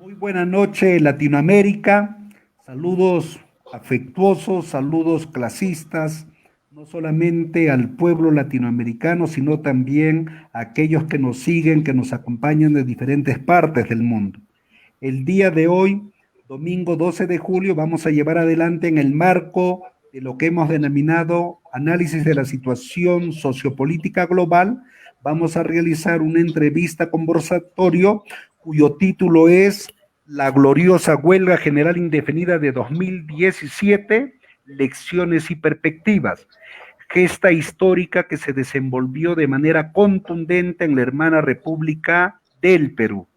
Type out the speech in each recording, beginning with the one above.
Muy buena noche, Latinoamérica. Saludos afectuosos, saludos clasistas, no solamente al pueblo latinoamericano, sino también a aquellos que nos siguen, que nos acompañan de diferentes partes del mundo. El día de hoy, domingo 12 de julio, vamos a llevar adelante en el marco de lo que hemos denominado análisis de la situación sociopolítica global. Vamos a realizar una entrevista conversatorio cuyo título es La gloriosa huelga general indefinida de 2017, lecciones y perspectivas, gesta histórica que se desenvolvió de manera contundente en la hermana República del Perú.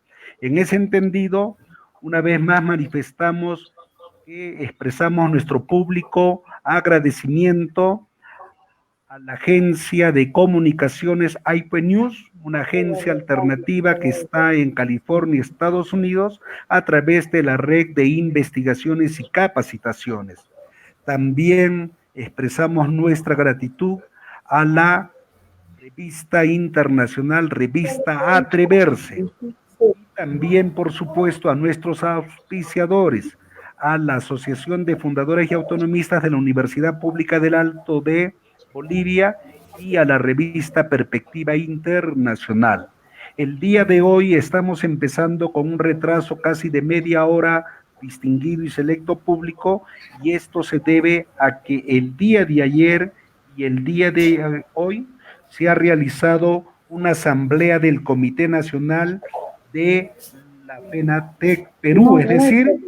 En ese entendido, una vez más manifestamos que expresamos nuestro público agradecimiento a la agencia de comunicaciones IP News, una agencia alternativa que está en California, Estados Unidos, a través de la red de investigaciones y capacitaciones. También expresamos nuestra gratitud a la revista internacional, revista Atreverse, y también, por supuesto, a nuestros auspiciadores, a la Asociación de Fundadores y Autonomistas de la Universidad Pública del Alto de Bolivia y a la revista Perspectiva Internacional. El día de hoy estamos empezando con un retraso casi de media hora, distinguido y selecto público, y esto se debe a que el día de ayer y el día de hoy se ha realizado una asamblea del Comité Nacional de la FENATEC Perú, es decir,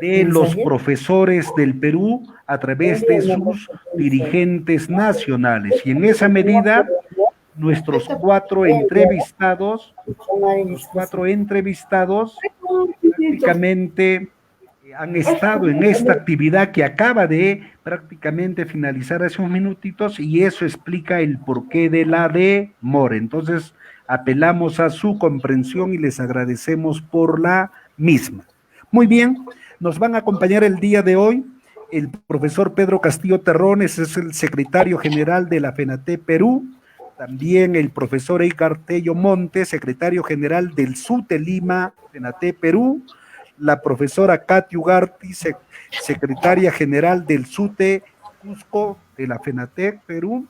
de los profesores del Perú a través de sus dirigentes nacionales. Y en esa medida, nuestros cuatro entrevistados prácticamente han estado en esta actividad que acaba de prácticamente finalizar hace unos minutitos y eso explica el porqué de la demora. Entonces, apelamos a su comprensión y les agradecemos por la misma. Muy bien, nos van a acompañar el día de hoy el profesor Pedro Castillo Terrones, es el secretario general de la FENATE Perú, también el profesor Edgar Tello Montes, secretario general del SUTE Lima, FENATE Perú, la profesora Katy Ugarte, secretaria general del SUTE Cusco de la FENATEC Perú,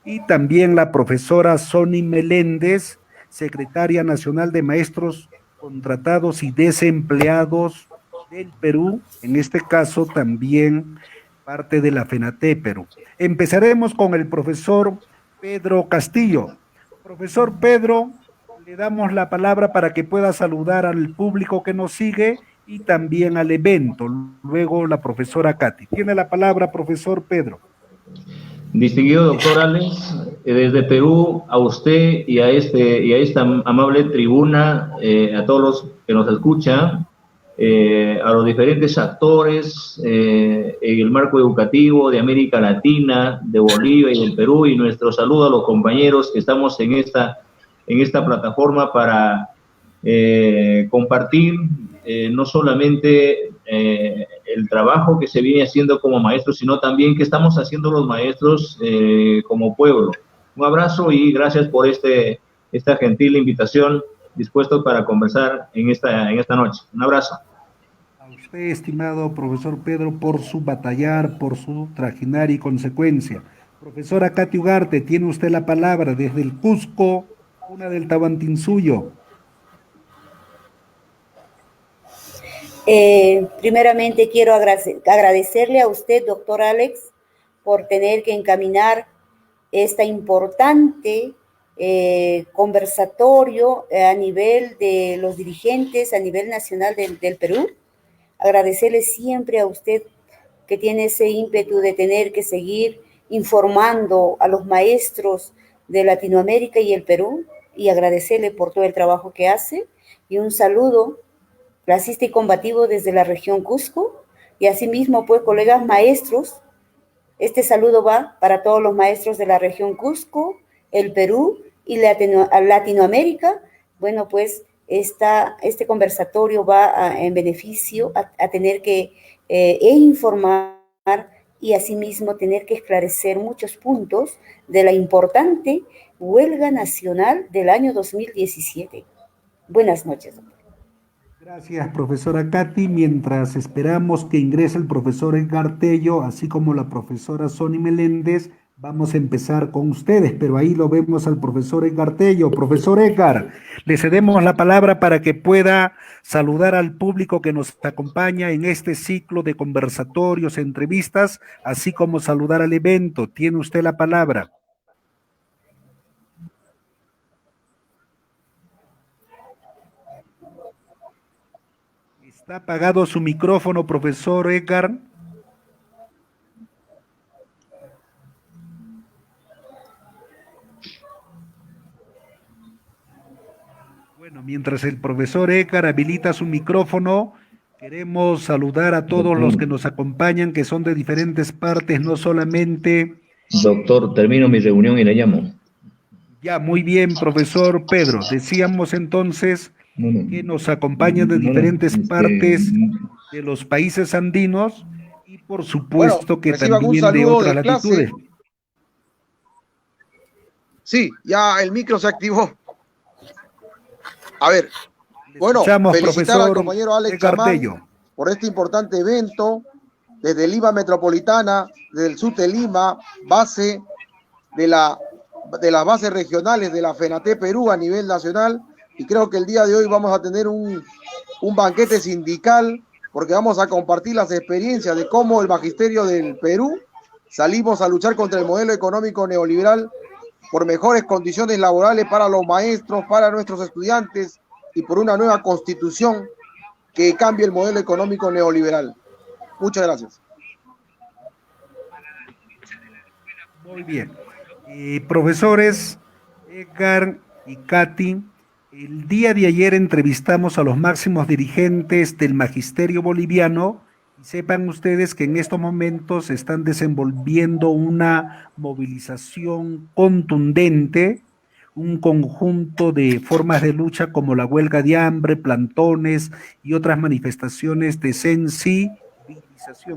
y también la profesora Sony Meléndez, secretaria nacional de maestros contratados y desempleados del Perú, en este caso también parte de la FENATEC Perú. Empezaremos con el profesor Pedro Castillo. Profesor Pedro, le damos la palabra para que pueda saludar al público que nos sigue y también al evento. Luego la profesora Katy. Tiene la palabra, profesor Pedro. Distinguido doctor Alex, desde Perú a usted y a esta amable tribuna, a todos los que nos escuchan, a los diferentes actores en el marco educativo de América Latina, de Bolivia y del Perú, y nuestro saludo a los compañeros que estamos en esta plataforma para compartir no solamente el trabajo que se viene haciendo como maestros, sino también que estamos haciendo los maestros como pueblo. Un abrazo y gracias por esta gentil invitación, dispuesto para conversar en esta noche. Un abrazo. A usted, estimado profesor Pedro, por su batallar, por su trajinar y consecuencia. Profesora Katy Ugarte, tiene usted la palabra desde el Cusco, cuna del Tahuantinsuyo. Primeramente quiero agradecerle a usted, doctor Alex, por tener que encaminar esta importante conversatorio a nivel de los dirigentes, a nivel nacional del Perú. Agradecerle siempre a usted que tiene ese ímpetu de tener que seguir informando a los maestros de Latinoamérica y el Perú, y agradecerle por todo el trabajo que hace, y un saludo clasista y combativo desde la región Cusco, y asimismo, pues, colegas maestros, este saludo va para todos los maestros de la región Cusco, el Perú y Latinoamérica. Bueno, pues, este conversatorio va en beneficio a tener que informar y asimismo tener que esclarecer muchos puntos de la importante huelga nacional del año 2017. Buenas noches, doctor. Gracias, profesora Katy. Mientras esperamos que ingrese el profesor Edgar Tello, así como la profesora Sony Meléndez, vamos a empezar con ustedes, pero ahí lo vemos al profesor Edgar Tello. Profesor Edgar, le cedemos la palabra para que pueda saludar al público que nos acompaña en este ciclo de conversatorios, entrevistas, así como saludar al evento. Tiene usted la palabra. Está apagado su micrófono, profesor Edgar. Bueno, mientras el profesor Edgar habilita su micrófono, queremos saludar a todos los que nos acompañan, que son de diferentes partes, no solamente... Doctor, termino mi reunión y le llamo. Ya, muy bien, profesor Pedro. Decíamos entonces que nos acompañan de diferentes partes de los países andinos y por supuesto que reciban un también de saludo otras de clase. latitudes. Sí, ya el micro se activó. A ver, bueno, Escuchamos, felicitar al profesor compañero Alex Edgar Chamán Tello. por este importante evento desde Lima Metropolitana, desde el sur de Lima, base de las bases regionales de la FENATE Perú a nivel nacional, y creo que el día de hoy vamos a tener un banquete sindical porque vamos a compartir las experiencias de cómo el magisterio del Perú salimos a luchar contra el modelo económico neoliberal por mejores condiciones laborales para los maestros, para nuestros estudiantes y por una nueva constitución que cambie el modelo económico neoliberal. Muchas gracias. Muy bien. Profesores Edgar y Katy, el día de ayer entrevistamos a los máximos dirigentes del magisterio boliviano y sepan ustedes que en estos momentos están desenvolviendo una movilización contundente, un conjunto de formas de lucha como la huelga de hambre, plantones y otras manifestaciones de sensibilización.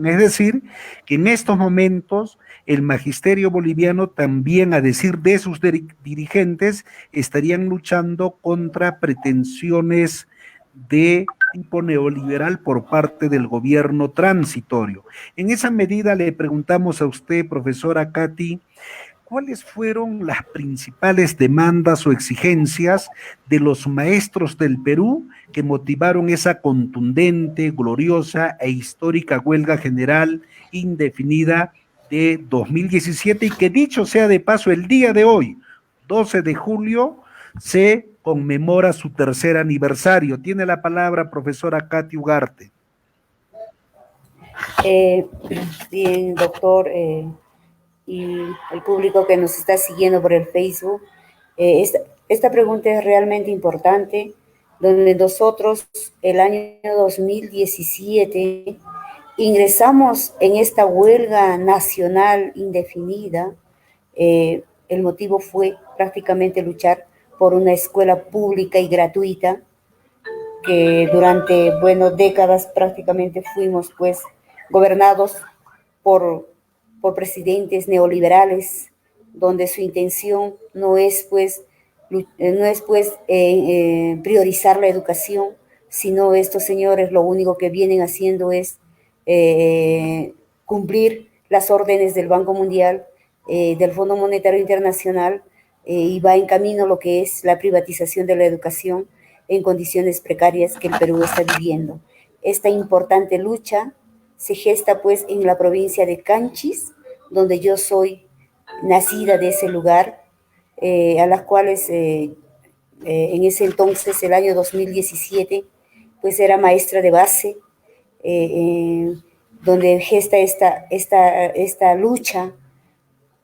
Es decir, que en estos momentos el magisterio boliviano también, a decir de sus dirigentes, estarían luchando contra pretensiones de tipo neoliberal por parte del gobierno transitorio. En esa medida le preguntamos a usted, profesora Katy, ¿cuáles fueron las principales demandas o exigencias de los maestros del Perú que motivaron esa contundente, gloriosa e histórica huelga general indefinida de 2017 y que dicho sea de paso, el día de hoy, 12 de julio, se conmemora su tercer aniversario? Tiene la palabra profesora Katy Ugarte. Bien, doctor, y el público que nos está siguiendo por el Facebook, esta pregunta es realmente importante, donde nosotros el año 2017 ingresamos en esta huelga nacional indefinida. El motivo fue prácticamente luchar por una escuela pública y gratuita, que durante, bueno, décadas prácticamente fuimos pues gobernados por presidentes neoliberales, donde su intención no es pues priorizar la educación, sino estos señores lo único que vienen haciendo es cumplir las órdenes del Banco Mundial, del Fondo Monetario Internacional, y va en camino lo que es la privatización de la educación en condiciones precarias que el Perú está viviendo. Esta importante lucha se gesta pues en la provincia de Canchis, donde yo soy nacida de ese lugar, a las cuales en ese entonces, el año 2017, pues era maestra de base, donde gesta esta lucha,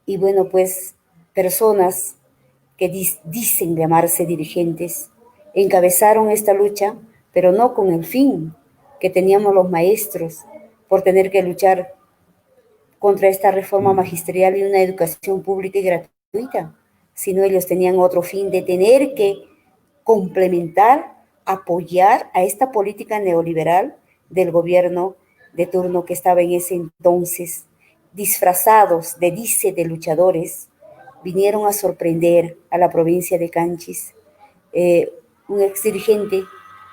y bueno, pues personas que dicen llamarse dirigentes encabezaron esta lucha, pero no con el fin que teníamos los maestros por tener que luchar contra esta reforma magisterial y una educación pública y gratuita, sino ellos tenían otro fin de tener que complementar, apoyar a esta política neoliberal del gobierno de turno que estaba en ese entonces, disfrazados de luchadores, vinieron a sorprender a la provincia de Canchis. Un ex dirigente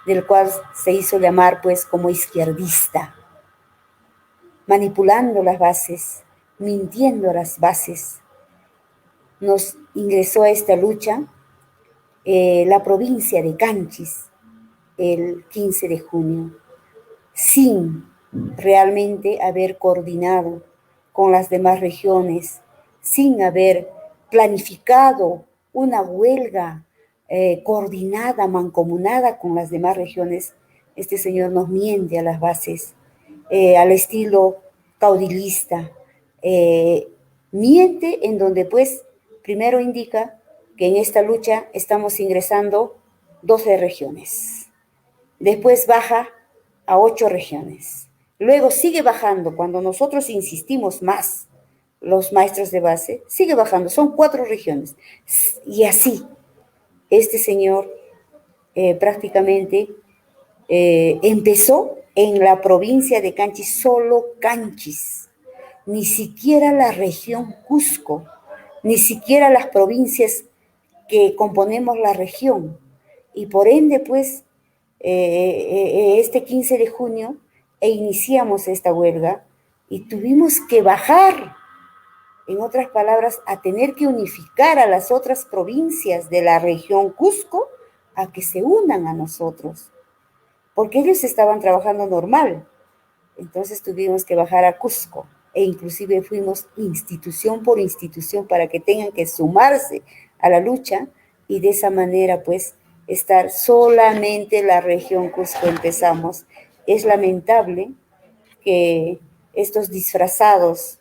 del cual se hizo llamar pues como izquierdista, manipulando las bases, mintiendo a las bases. Nos ingresó a esta lucha la provincia de Canchis el 15 de junio, sin realmente haber coordinado con las demás regiones, sin haber planificado una huelga coordinada, mancomunada con las demás regiones. Este señor nos miente a las bases, al estilo caudillista. Miente en donde pues primero indica que en esta lucha estamos ingresando 12 regiones. Después baja a 8 regiones. Luego sigue bajando cuando nosotros insistimos más, los maestros de base, sigue bajando, son 4 regiones. Y así, este señor prácticamente empezó en la provincia de Canchis, solo Canchis, ni siquiera la región Cusco, ni siquiera las provincias que componemos la región. Y por ende, pues, este 15 de junio iniciamos esta huelga y tuvimos que bajar, en otras palabras, a tener que unificar a las otras provincias de la región Cusco a que se unan a nosotros, porque ellos estaban trabajando normal. Entonces tuvimos que bajar a Cusco e inclusive fuimos institución por institución para que tengan que sumarse a la lucha y de esa manera pues estar solamente la región Cusco empezamos. Es lamentable que estos disfrazados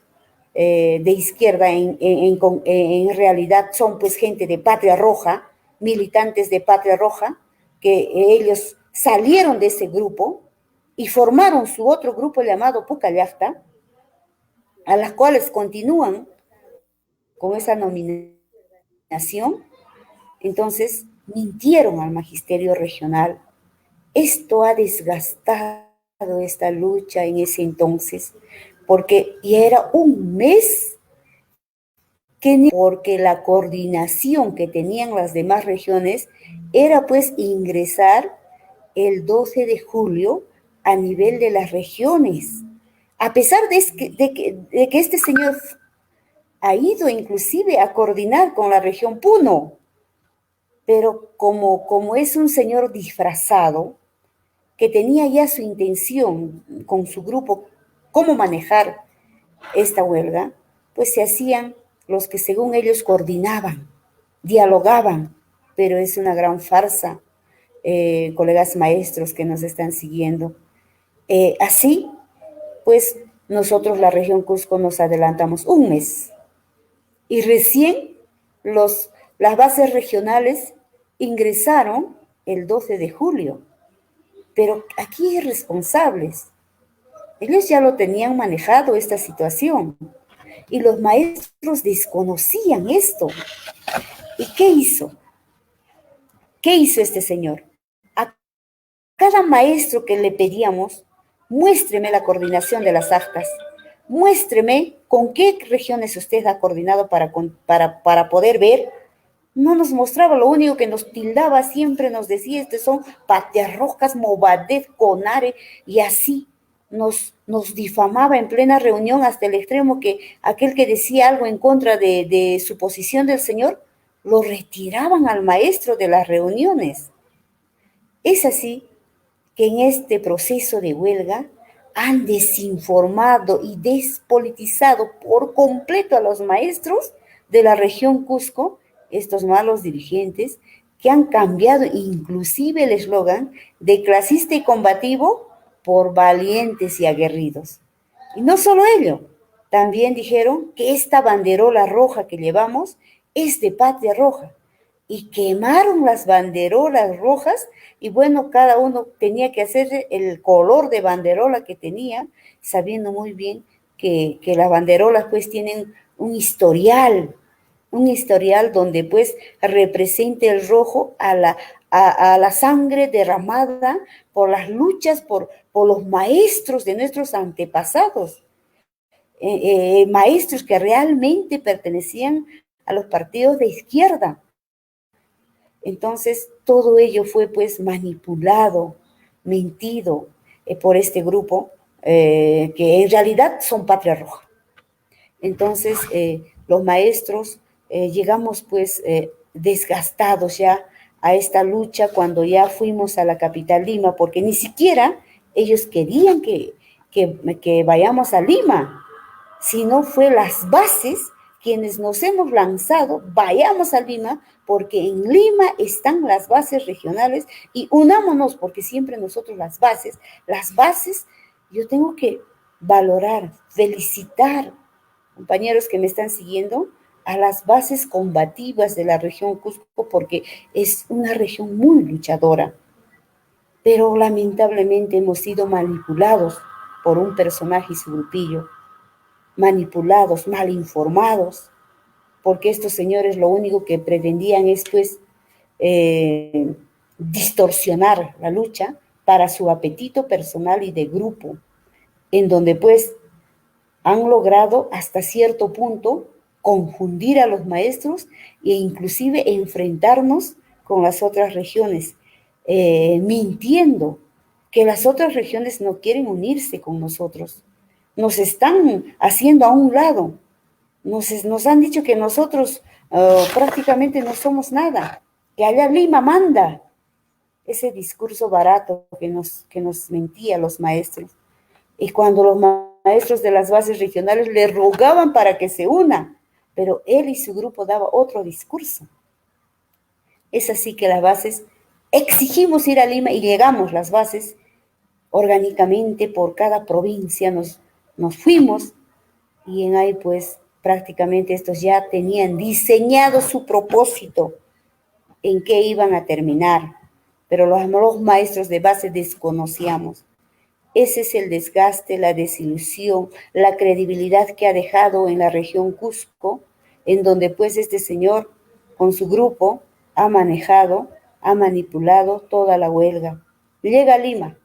de izquierda en realidad son pues gente de Patria Roja, militantes de Patria Roja, que ellos salieron de ese grupo y formaron su otro grupo llamado Pucallacta, a las cuales continúan con esa nominación. Entonces, mintieron al magisterio regional. Esto ha desgastado esta lucha en ese entonces, porque ya era un mes porque la coordinación que tenían las demás regiones era pues ingresar el 12 de julio a nivel de las regiones. A pesar de que este señor ha ido inclusive a coordinar con la región Puno, pero como es un señor disfrazado, que tenía ya su intención con su grupo, cómo manejar esta huelga, pues se hacían los que según ellos coordinaban, dialogaban, pero es una gran farsa, colegas maestros que nos están siguiendo. Así, pues nosotros la región Cusco nos adelantamos un mes y recién las bases regionales ingresaron el 12 de julio, pero aquí hay responsables. Ellos ya lo tenían manejado esta situación y los maestros desconocían esto. ¿Y qué hizo? ¿Qué hizo este señor? A cada maestro que le pedíamos, muéstreme la coordinación de las actas, muéstreme con qué regiones usted ha coordinado para poder ver. No nos mostraba, lo único que nos tildaba siempre nos decía, son Patias Rojas, Movadez, Conare, y así nos difamaba en plena reunión hasta el extremo que aquel que decía algo en contra de su posición del señor, lo retiraban al maestro de las reuniones. Es así que en este proceso de huelga han desinformado y despolitizado por completo a los maestros de la región Cusco, estos malos dirigentes que han cambiado inclusive el eslogan de clasista y combativo por valientes y aguerridos. Y no solo ello, también dijeron que esta banderola roja que llevamos es de Patria Roja. Y quemaron las banderolas rojas y bueno, cada uno tenía que hacer el color de banderola que tenía, sabiendo muy bien que las banderolas pues tienen un historial donde pues representa el rojo a la sangre derramada por las luchas, por los maestros de nuestros antepasados, maestros que realmente pertenecían a los partidos de izquierda. Entonces, todo ello fue pues manipulado, mentido por este grupo, que en realidad son Patria Roja. Entonces, los maestros llegamos pues desgastados ya a esta lucha cuando ya fuimos a la capital Lima, porque ni siquiera ellos querían que vayamos a Lima, sino fue las bases quienes nos hemos lanzado, vayamos a Lima, porque en Lima están las bases regionales y unámonos, porque siempre nosotros las bases, yo tengo que valorar, felicitar, compañeros que me están siguiendo, a las bases combativas de la región Cusco, porque es una región muy luchadora, pero lamentablemente hemos sido manipulados por un personaje y su grupillo, manipulados, mal informados, porque estos señores lo único que pretendían es pues distorsionar la lucha para su apetito personal y de grupo, en donde pues han logrado hasta cierto punto confundir a los maestros e inclusive enfrentarnos con las otras regiones, mintiendo que las otras regiones no quieren unirse con nosotros. Nos están haciendo a un lado. Nos han dicho que nosotros prácticamente no somos nada, que allá Lima manda. Ese discurso barato que nos mentía los maestros. Y cuando los maestros de las bases regionales le rogaban para que se una, pero él y su grupo daba otro discurso. Es así que las bases exigimos ir a Lima y llegamos las bases orgánicamente por cada provincia, nos fuimos y en ahí pues prácticamente estos ya tenían diseñado su propósito en qué iban a terminar, pero los maestros de base desconocíamos. Ese es el desgaste, la desilusión, la credibilidad que ha dejado en la región Cusco, en donde pues este señor con su grupo ha manejado, ha manipulado toda la huelga. Llega a Lima,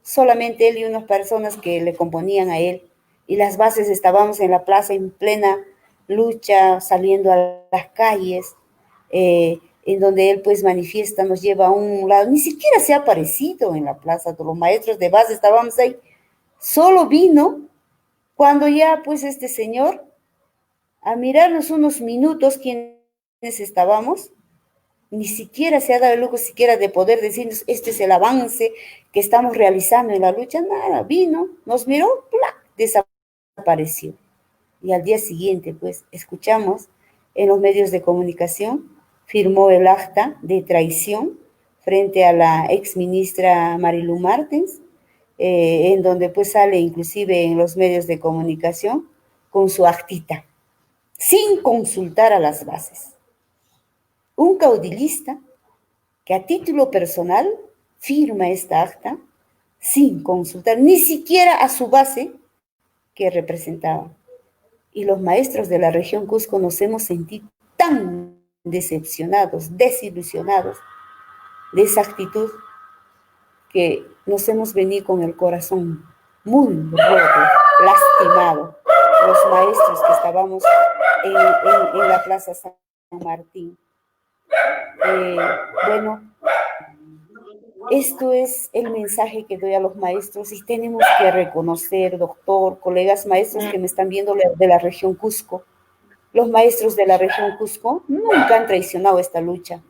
solamente él y unas personas que le componían a él, y las bases estábamos en la plaza en plena lucha, saliendo a las calles, en donde él pues manifiesta, nos lleva a un lado, ni siquiera se ha aparecido en la plaza, todos los maestros de base estábamos ahí, solo vino cuando ya pues este señor, a mirarnos unos minutos quienes estábamos, ni siquiera se ha dado el lujo siquiera de poder decirnos, este es el avance que estamos realizando en la lucha, nada, vino, nos miró, ¡plac!, desapareció. Y al día siguiente, pues, escuchamos en los medios de comunicación, firmó el acta de traición frente a la exministra Marilu Martens, en donde pues sale inclusive en los medios de comunicación con su actita, sin consultar a las bases. Un caudillista que a título personal firma esta acta sin consultar ni siquiera a su base que representaba. Y los maestros de la región Cusco nos hemos sentido tan decepcionados, desilusionados de esa actitud, que nos hemos venido con el corazón muy roto, lastimado, los maestros que estábamos en la Plaza San Martín. Bueno, esto es el mensaje que doy a los maestros y tenemos que reconocer, doctor, colegas maestros que me están viendo de la región Cusco. Los maestros de la región Cusco nunca han traicionado esta lucha.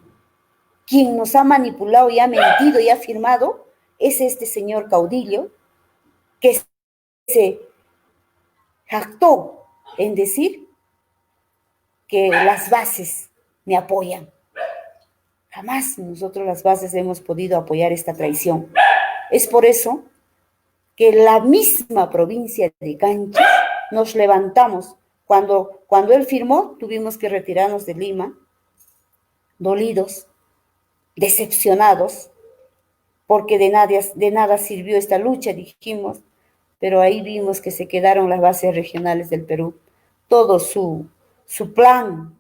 Quien nos ha manipulado y ha mentido y ha firmado es este señor caudillo que se jactó en decir que las bases me apoyan. Jamás nosotros las bases hemos podido apoyar esta traición. Es por eso que la misma provincia de Canchis nos levantamos. Cuando él firmó, tuvimos que retirarnos de Lima, dolidos, decepcionados, porque de nada sirvió esta lucha, dijimos, pero ahí vimos que se quedaron las bases regionales del Perú. Todo su plan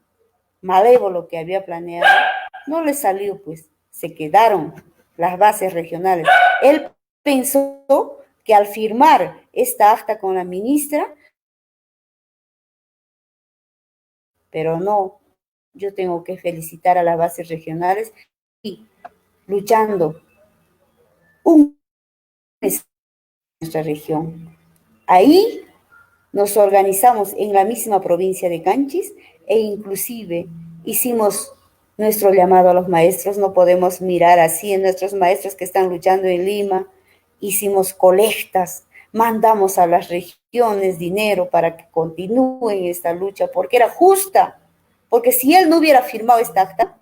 malévolo que había planeado no le salió, pues se quedaron las bases regionales. Él pensó que al firmar esta acta con la ministra, pero no yo tengo que felicitar a las bases regionales y luchando un nuestra región. Ahí nos organizamos en la misma provincia de Canchis e inclusive hicimos nuestro llamado a los maestros. No podemos mirar así en nuestros maestros que están luchando en Lima. Hicimos colectas, mandamos a las regiones dinero para que continúen esta lucha, porque era justa, porque si él no hubiera firmado esta acta,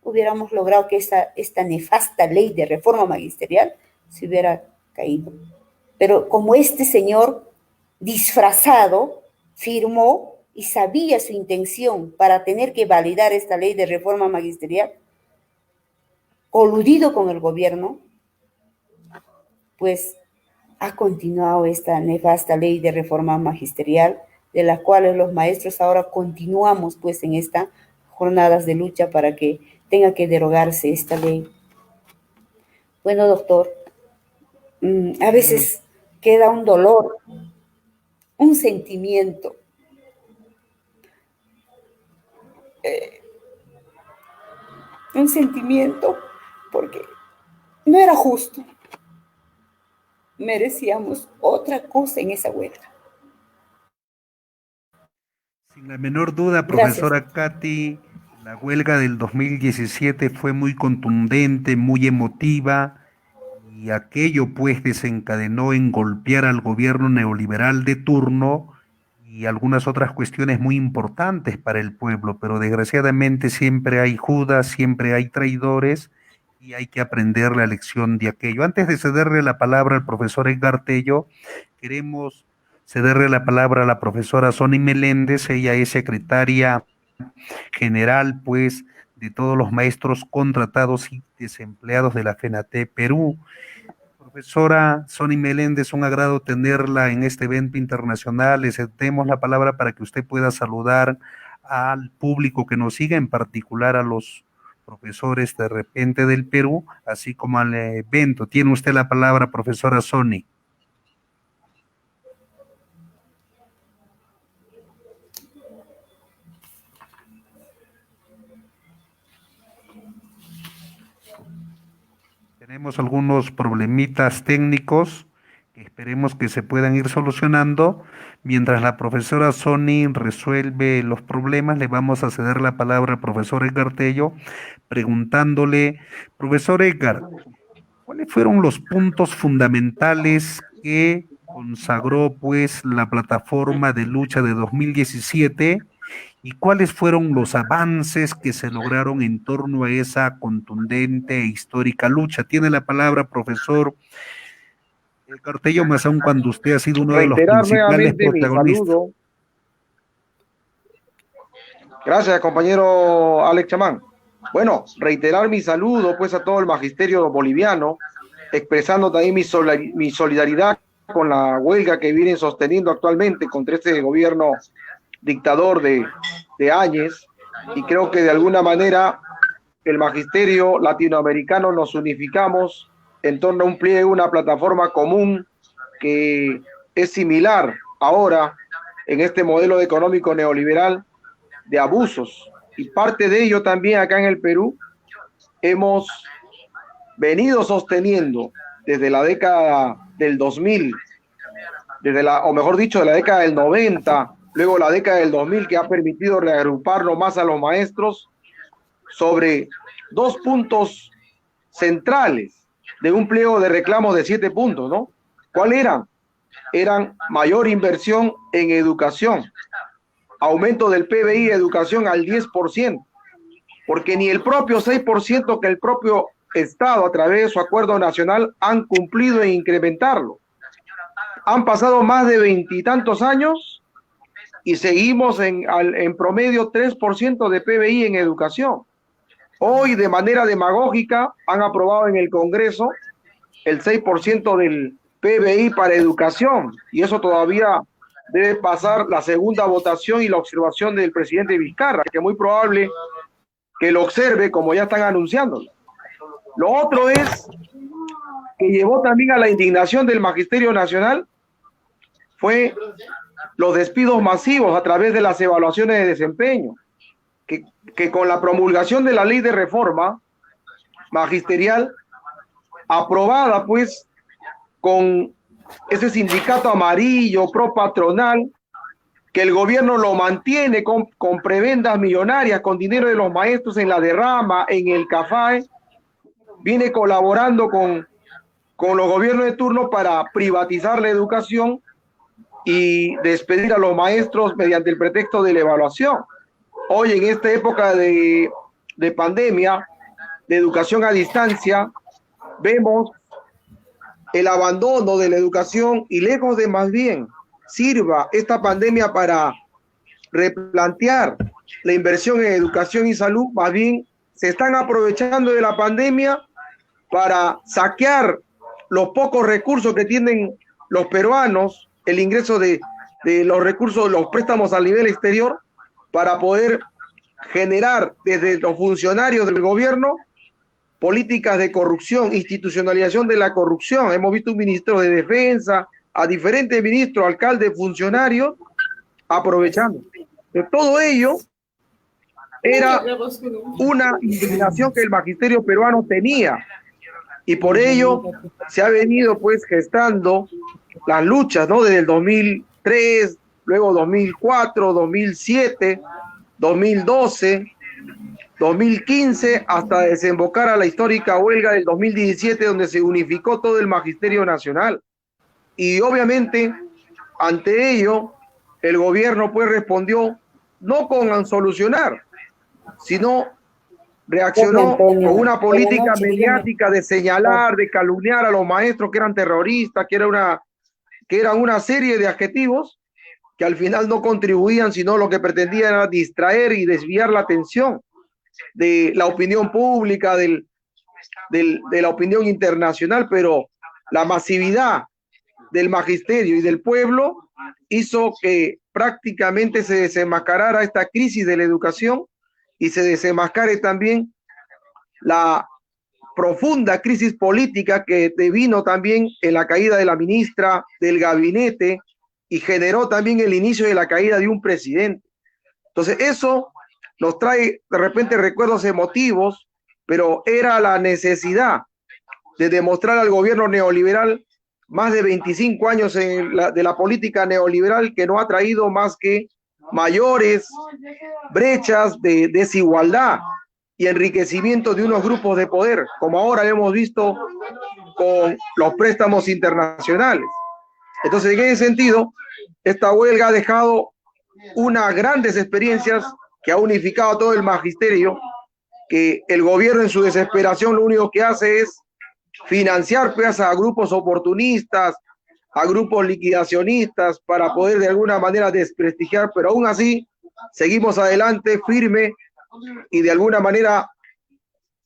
hubiéramos logrado que esta nefasta ley de reforma magisterial se hubiera caído. Pero como este señor disfrazado firmó y sabía su intención para tener que validar esta ley de reforma magisterial, coludido con el gobierno, pues ha continuado esta nefasta ley de reforma magisterial, de la cual los maestros ahora continuamos pues en estas jornadas de lucha para que tenga que derogarse esta ley. Bueno, doctor, a veces queda un dolor, un sentimiento. Un sentimiento porque no era justo. Merecíamos otra cosa en esa huelga. Sin la menor duda, profesora Katy, la huelga del 2017 fue muy contundente, muy emotiva, y aquello pues desencadenó en golpear al gobierno neoliberal de turno y algunas otras cuestiones muy importantes para el pueblo, pero desgraciadamente siempre hay Judas, siempre hay traidores, y hay que aprender la lección de aquello. Antes de cederle la palabra al profesor Edgar Tello, queremos cederle la palabra a la profesora Sonny Meléndez. Ella es secretaria general, pues, de todos los maestros contratados y desempleados de la FENATE Perú. Profesora Sonny Meléndez, un agrado tenerla en este evento internacional. Le cedemos la palabra para que usted pueda saludar al público que nos sigue, en particular a los profesores de repente del Perú, así como al evento. Tiene usted la palabra, profesora Sonny. Tenemos algunos problemitas técnicos que esperemos que se puedan ir solucionando. Mientras la profesora Sonny resuelve los problemas, le vamos a ceder la palabra al profesor Edgar Tello, preguntándole, profesor Edgar, ¿cuáles fueron los puntos fundamentales que consagró pues la plataforma de lucha de 2017 y cuáles fueron los avances que se lograron en torno a esa contundente e histórica lucha? Tiene la palabra, profesor Edgar Tello, más aún cuando usted ha sido uno de los Reiterar principales nuevamente mi protagonistas. saludo. Gracias, compañero Alex Chamán. Bueno, reiterar mi saludo pues a todo el magisterio boliviano, expresando también mi solidaridad con la huelga que vienen sosteniendo actualmente contra este gobierno dictador de Áñez, y creo que de alguna manera el magisterio latinoamericano nos unificamos en torno a un pliegue, una plataforma común que es similar ahora en este modelo económico neoliberal de abusos, y parte de ello también acá en el Perú hemos venido sosteniendo desde la década del 2000, o mejor dicho, de la década del 90, luego la década del 2000, que ha permitido reagruparnos más a los maestros sobre dos puntos centrales de un pliego de reclamos de 7 puntos, ¿no? ¿Cuáles eran? Eran mayor inversión en educación, aumento del PBI de educación al 10%, porque ni el propio 6% que el propio Estado a través de su acuerdo nacional han cumplido en incrementarlo. Han pasado más de 20 y tantos años y seguimos en promedio 3% de PBI en educación. Hoy, de manera demagógica, han aprobado en el Congreso el 6% del PBI para educación, y eso todavía debe pasar la segunda votación y la observación del presidente Vizcarra, que es muy probable que lo observe, como ya están anunciando. Lo otro es que llevó también a la indignación del Magisterio Nacional fue los despidos masivos a través de las evaluaciones de desempeño, que con la promulgación de la ley de reforma magisterial, aprobada pues con ese sindicato amarillo pro patronal, que el gobierno lo mantiene con prebendas millonarias, con dinero de los maestros en la derrama, en el CAFAE, viene colaborando con los gobiernos de turno para privatizar la educación y despedir a los maestros mediante el pretexto de la evaluación. Hoy, en esta época de pandemia, de educación a distancia, vemos el abandono de la educación y lejos de más bien sirva esta pandemia para replantear la inversión en educación y salud, más bien se están aprovechando de la pandemia para saquear los pocos recursos que tienen los peruanos, el ingreso de los recursos, los préstamos a nivel exterior, para poder generar desde los funcionarios del gobierno políticas de corrupción, institucionalización de la corrupción. Hemos visto un ministro de defensa, a diferentes ministros, alcaldes, funcionarios, aprovechando. De todo ello, era una indignación que el magisterio peruano tenía, y por ello se ha venido pues gestando las luchas, ¿no? Desde el 2003, luego 2004, 2007, 2012, 2015, hasta desembocar a la histórica huelga del 2017, donde se unificó todo el magisterio nacional. Y obviamente, ante ello, el gobierno pues respondió no con solucionar, sino reaccionó con una política mediática de señalar, de calumniar a los maestros que eran terroristas, que eran una serie de adjetivos que al final no contribuían, sino lo que pretendían era distraer y desviar la atención de la opinión pública, de la opinión internacional. Pero la masividad del magisterio y del pueblo hizo que prácticamente se desenmascarara esta crisis de la educación y se desenmascare también la profunda crisis política que devino también en la caída de la ministra, del gabinete, y generó también el inicio de la caída de un presidente. Entonces eso nos trae de repente recuerdos emotivos, pero era la necesidad de demostrar al gobierno neoliberal, más de 25 años de la política neoliberal, que no ha traído más que mayores brechas de desigualdad y enriquecimiento de unos grupos de poder, como ahora hemos visto con los préstamos internacionales. Entonces, en ese sentido, esta huelga ha dejado unas grandes experiencias que ha unificado a todo el magisterio, que el gobierno en su desesperación lo único que hace es financiar pues, a grupos oportunistas, a grupos liquidacionistas, para poder de alguna manera desprestigiar, pero aún así seguimos adelante firme y de alguna manera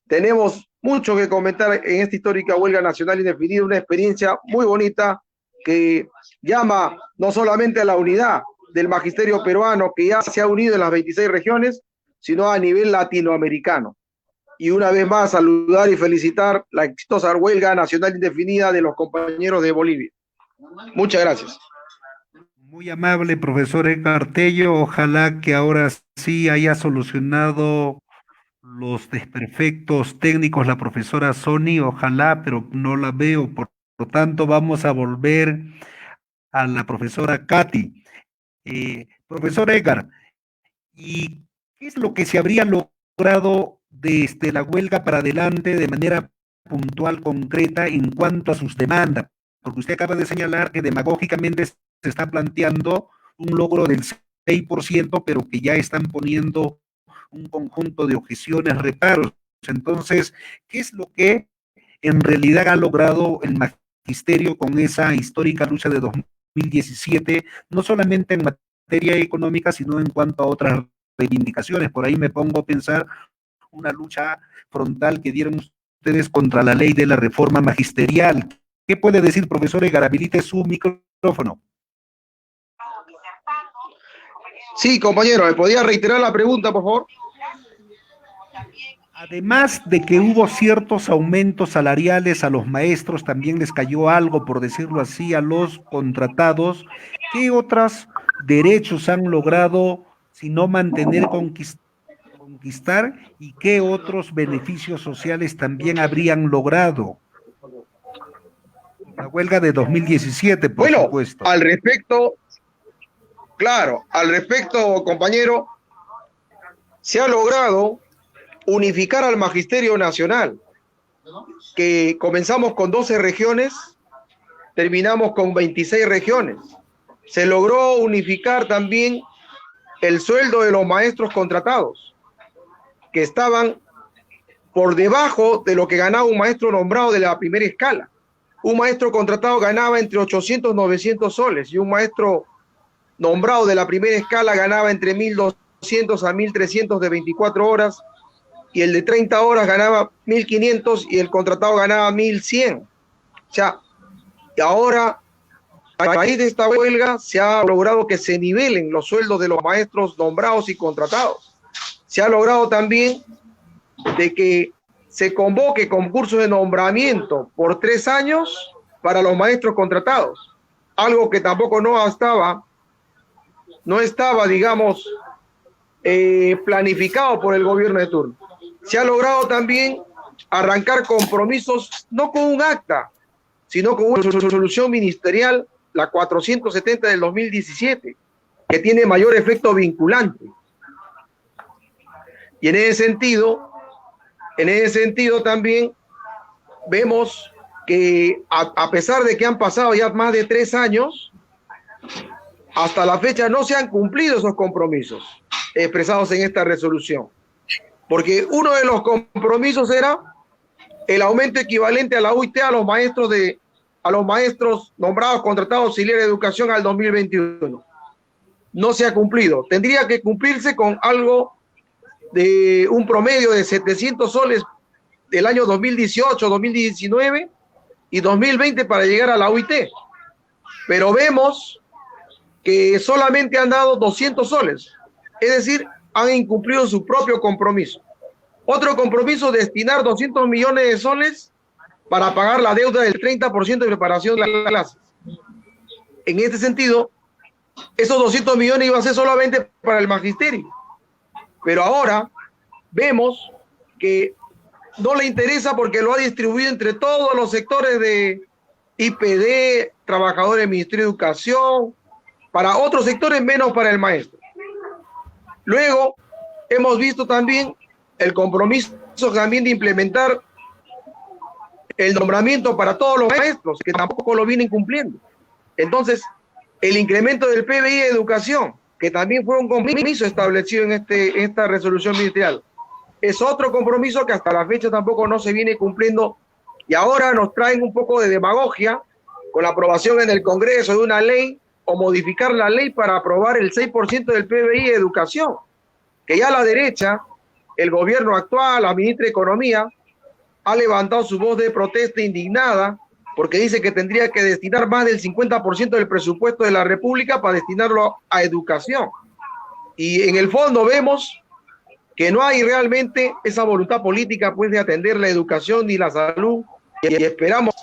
tenemos mucho que comentar en esta histórica huelga nacional indefinida, una experiencia muy bonita que llama no solamente a la unidad del magisterio peruano, que ya se ha unido en las 26 regiones, sino a nivel latinoamericano. Y una vez más saludar y felicitar la exitosa huelga nacional indefinida de los compañeros de Bolivia. Muchas gracias. Muy amable, profesor Edgar Tello. Ojalá que ahora sí haya solucionado los desperfectos técnicos la profesora Sony, ojalá, pero no la veo. Por lo tanto, vamos a volver a la profesora Katy. Profesor Edgar, ¿y qué es lo que se habría logrado desde la huelga para adelante de manera puntual, concreta, en cuanto a sus demandas? Porque usted acaba de señalar que demagógicamente se está planteando un logro del 6%, pero que ya están poniendo un conjunto de objeciones, reparos. Entonces, ¿qué es lo que en realidad ha logrado el magisterio con esa histórica lucha de 2017, no solamente en materia económica, sino en cuanto a otras reivindicaciones? Por ahí me pongo a pensar una lucha frontal que dieron ustedes contra la ley de la reforma magisterial. ¿Qué puede decir, profesor Edgar? Habilite su micrófono. Sí, compañero, ¿me podía reiterar la pregunta, por favor? Además de que hubo ciertos aumentos salariales a los maestros, también les cayó algo, por decirlo así, a los contratados. ¿Qué otros derechos han logrado, si no mantener conquistar y qué otros beneficios sociales también habrían logrado. La huelga de 2017, por supuesto. Al respecto, claro, al respecto, compañero, se ha logrado unificar al Magisterio Nacional, que comenzamos con 12 regiones, terminamos con 26 regiones. Se logró unificar también el sueldo de los maestros contratados, que estaban por debajo de lo que ganaba un maestro nombrado de la primera escala. Un maestro contratado ganaba entre 800 y 900 soles y un maestro nombrado de la primera escala ganaba entre 1.200 a 1.300 de 24 horas y el de 30 horas ganaba 1.500 y el contratado ganaba 1.100. O sea, y ahora, a raíz de esta huelga, se ha logrado que se nivelen los sueldos de los maestros nombrados y contratados. Se ha logrado también de que se convoque concursos de nombramiento por 3 años para los maestros contratados, algo que tampoco no estaba, digamos, planificado por el gobierno de turno. Se ha logrado también arrancar compromisos, no con un acta, sino con una resolución ministerial, la 470 del 2017, que tiene mayor efecto vinculante. Y en ese sentido también vemos que a pesar de que han pasado ya más de 3 años, hasta la fecha no se han cumplido esos compromisos expresados en esta resolución. Porque uno de los compromisos era el aumento equivalente a la UIT a los maestros nombrados, contratados, auxiliares de educación al 2021. No se ha cumplido. Tendría que cumplirse con algo de un promedio de 700 soles del año 2018, 2019 y 2020 para llegar a la UIT. Pero vemos que solamente han dado 200 soles. Es decir, han incumplido su propio compromiso. Otro compromiso, destinar 200 millones de soles para pagar la deuda del 30% de preparación de las clases. En este sentido, esos 200 millones iban a ser solamente para el magisterio. Pero ahora vemos que no le interesa porque lo ha distribuido entre todos los sectores de IPD, trabajadores del Ministerio de Educación, para otros sectores menos para el maestro. Luego, hemos visto también el compromiso también de implementar el nombramiento para todos los maestros, que tampoco lo vienen cumpliendo. Entonces, el incremento del PBI de educación, que también fue un compromiso establecido en esta resolución ministerial, es otro compromiso que hasta la fecha tampoco no se viene cumpliendo, y ahora nos traen un poco de demagogia con la aprobación en el Congreso de una ley o modificar la ley para aprobar el 6% del PBI de educación, que ya la derecha, el gobierno actual, la ministra de Economía, ha levantado su voz de protesta indignada porque dice que tendría que destinar más del 50% del presupuesto de la República para destinarlo a educación. Y en el fondo vemos que no hay realmente esa voluntad política pues de atender la educación ni la salud, y esperamos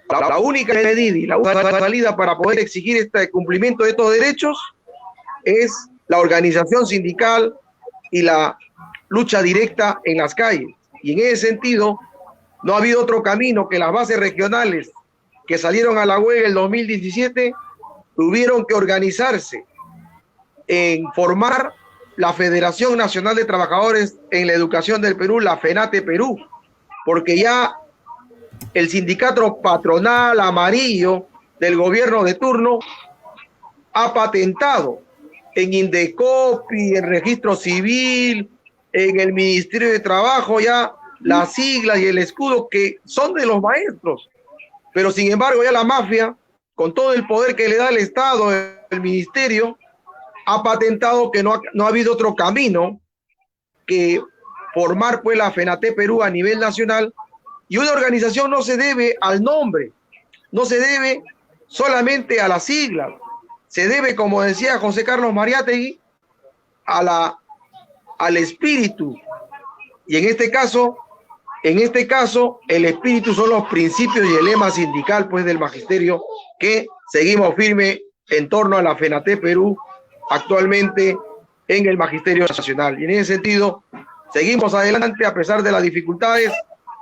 la única medida y la única salida para poder exigir este cumplimiento de estos derechos es la organización sindical y la lucha directa en las calles. Y en ese sentido, no ha habido otro camino que las bases regionales que salieron a la huelga el 2017 tuvieron que organizarse en formar la Federación Nacional de Trabajadores en la Educación del Perú, la FENATE Perú, porque ya el sindicato patronal amarillo del gobierno de turno ha patentado en Indecopi, en Registro Civil, en el Ministerio de Trabajo, ya las siglas y el escudo que son de los maestros. Pero sin embargo ya la mafia, con todo el poder que le da el Estado, el Ministerio, ha patentado que no ha habido otro camino que formar pues la FENATE Perú a nivel nacional. Y una organización no se debe al nombre, no se debe solamente a las siglas, se debe, como decía José Carlos Mariátegui, al espíritu. Y en este caso, el espíritu son los principios y el lema sindical pues del magisterio, que seguimos firme en torno a la FENATE Perú, actualmente en el Magisterio Nacional. Y en ese sentido, seguimos adelante a pesar de las dificultades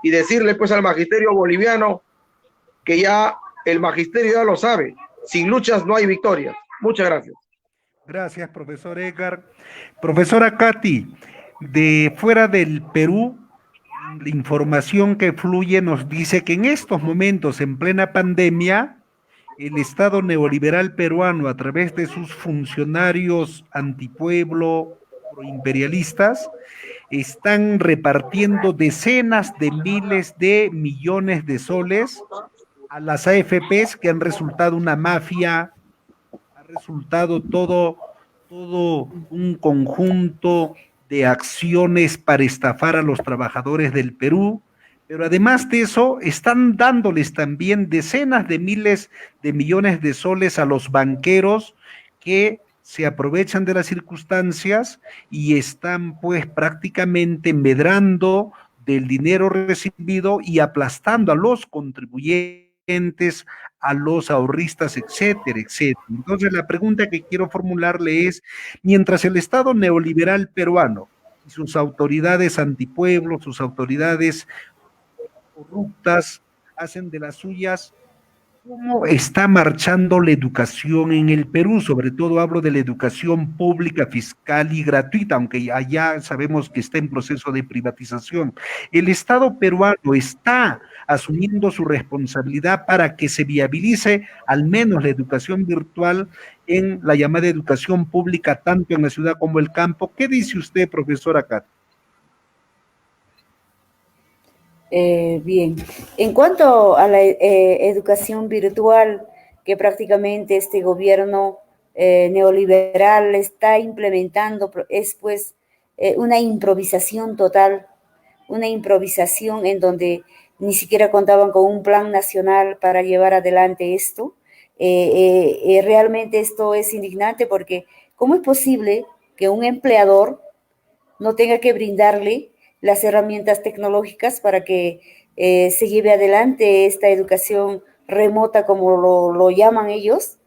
y decirle pues al Magisterio boliviano que ya el Magisterio ya lo sabe, sin luchas no hay victorias. Muchas gracias. Gracias, profesor Edgar. Profesora Katy, de fuera del Perú, la información que fluye nos dice que en estos momentos, en plena pandemia, el Estado neoliberal peruano, a través de sus funcionarios antipueblo, proimperialistas, están repartiendo decenas de miles de millones de soles a las AFPs, que han resultado una mafia, ha resultado todo un conjunto de acciones para estafar a los trabajadores del Perú, pero además de eso, están dándoles también decenas de miles de millones de soles a los banqueros que se aprovechan de las circunstancias y están pues prácticamente medrando del dinero recibido y aplastando a los contribuyentes, a los ahorristas, etcétera, etcétera. Entonces, la pregunta que quiero formularle es, mientras el Estado neoliberal peruano y sus autoridades antipueblo, sus autoridades corruptas hacen de las suyas, ¿cómo está marchando la educación en el Perú? Sobre todo hablo de la educación pública, fiscal y gratuita, aunque allá sabemos que está en proceso de privatización. ¿El Estado peruano está asumiendo su responsabilidad para que se viabilice al menos la educación virtual en la llamada educación pública, tanto en la ciudad como el campo? ¿Qué dice usted, profesora Kat? Bien, en cuanto a la educación virtual que prácticamente este gobierno neoliberal está implementando, es pues una improvisación total, una improvisación en donde ni siquiera contaban con un plan nacional para llevar adelante esto. Realmente esto es indignante porque ¿cómo es posible que un empleador no tenga que brindarle las herramientas tecnológicas para que se lleve adelante esta educación remota, como lo llaman ellos,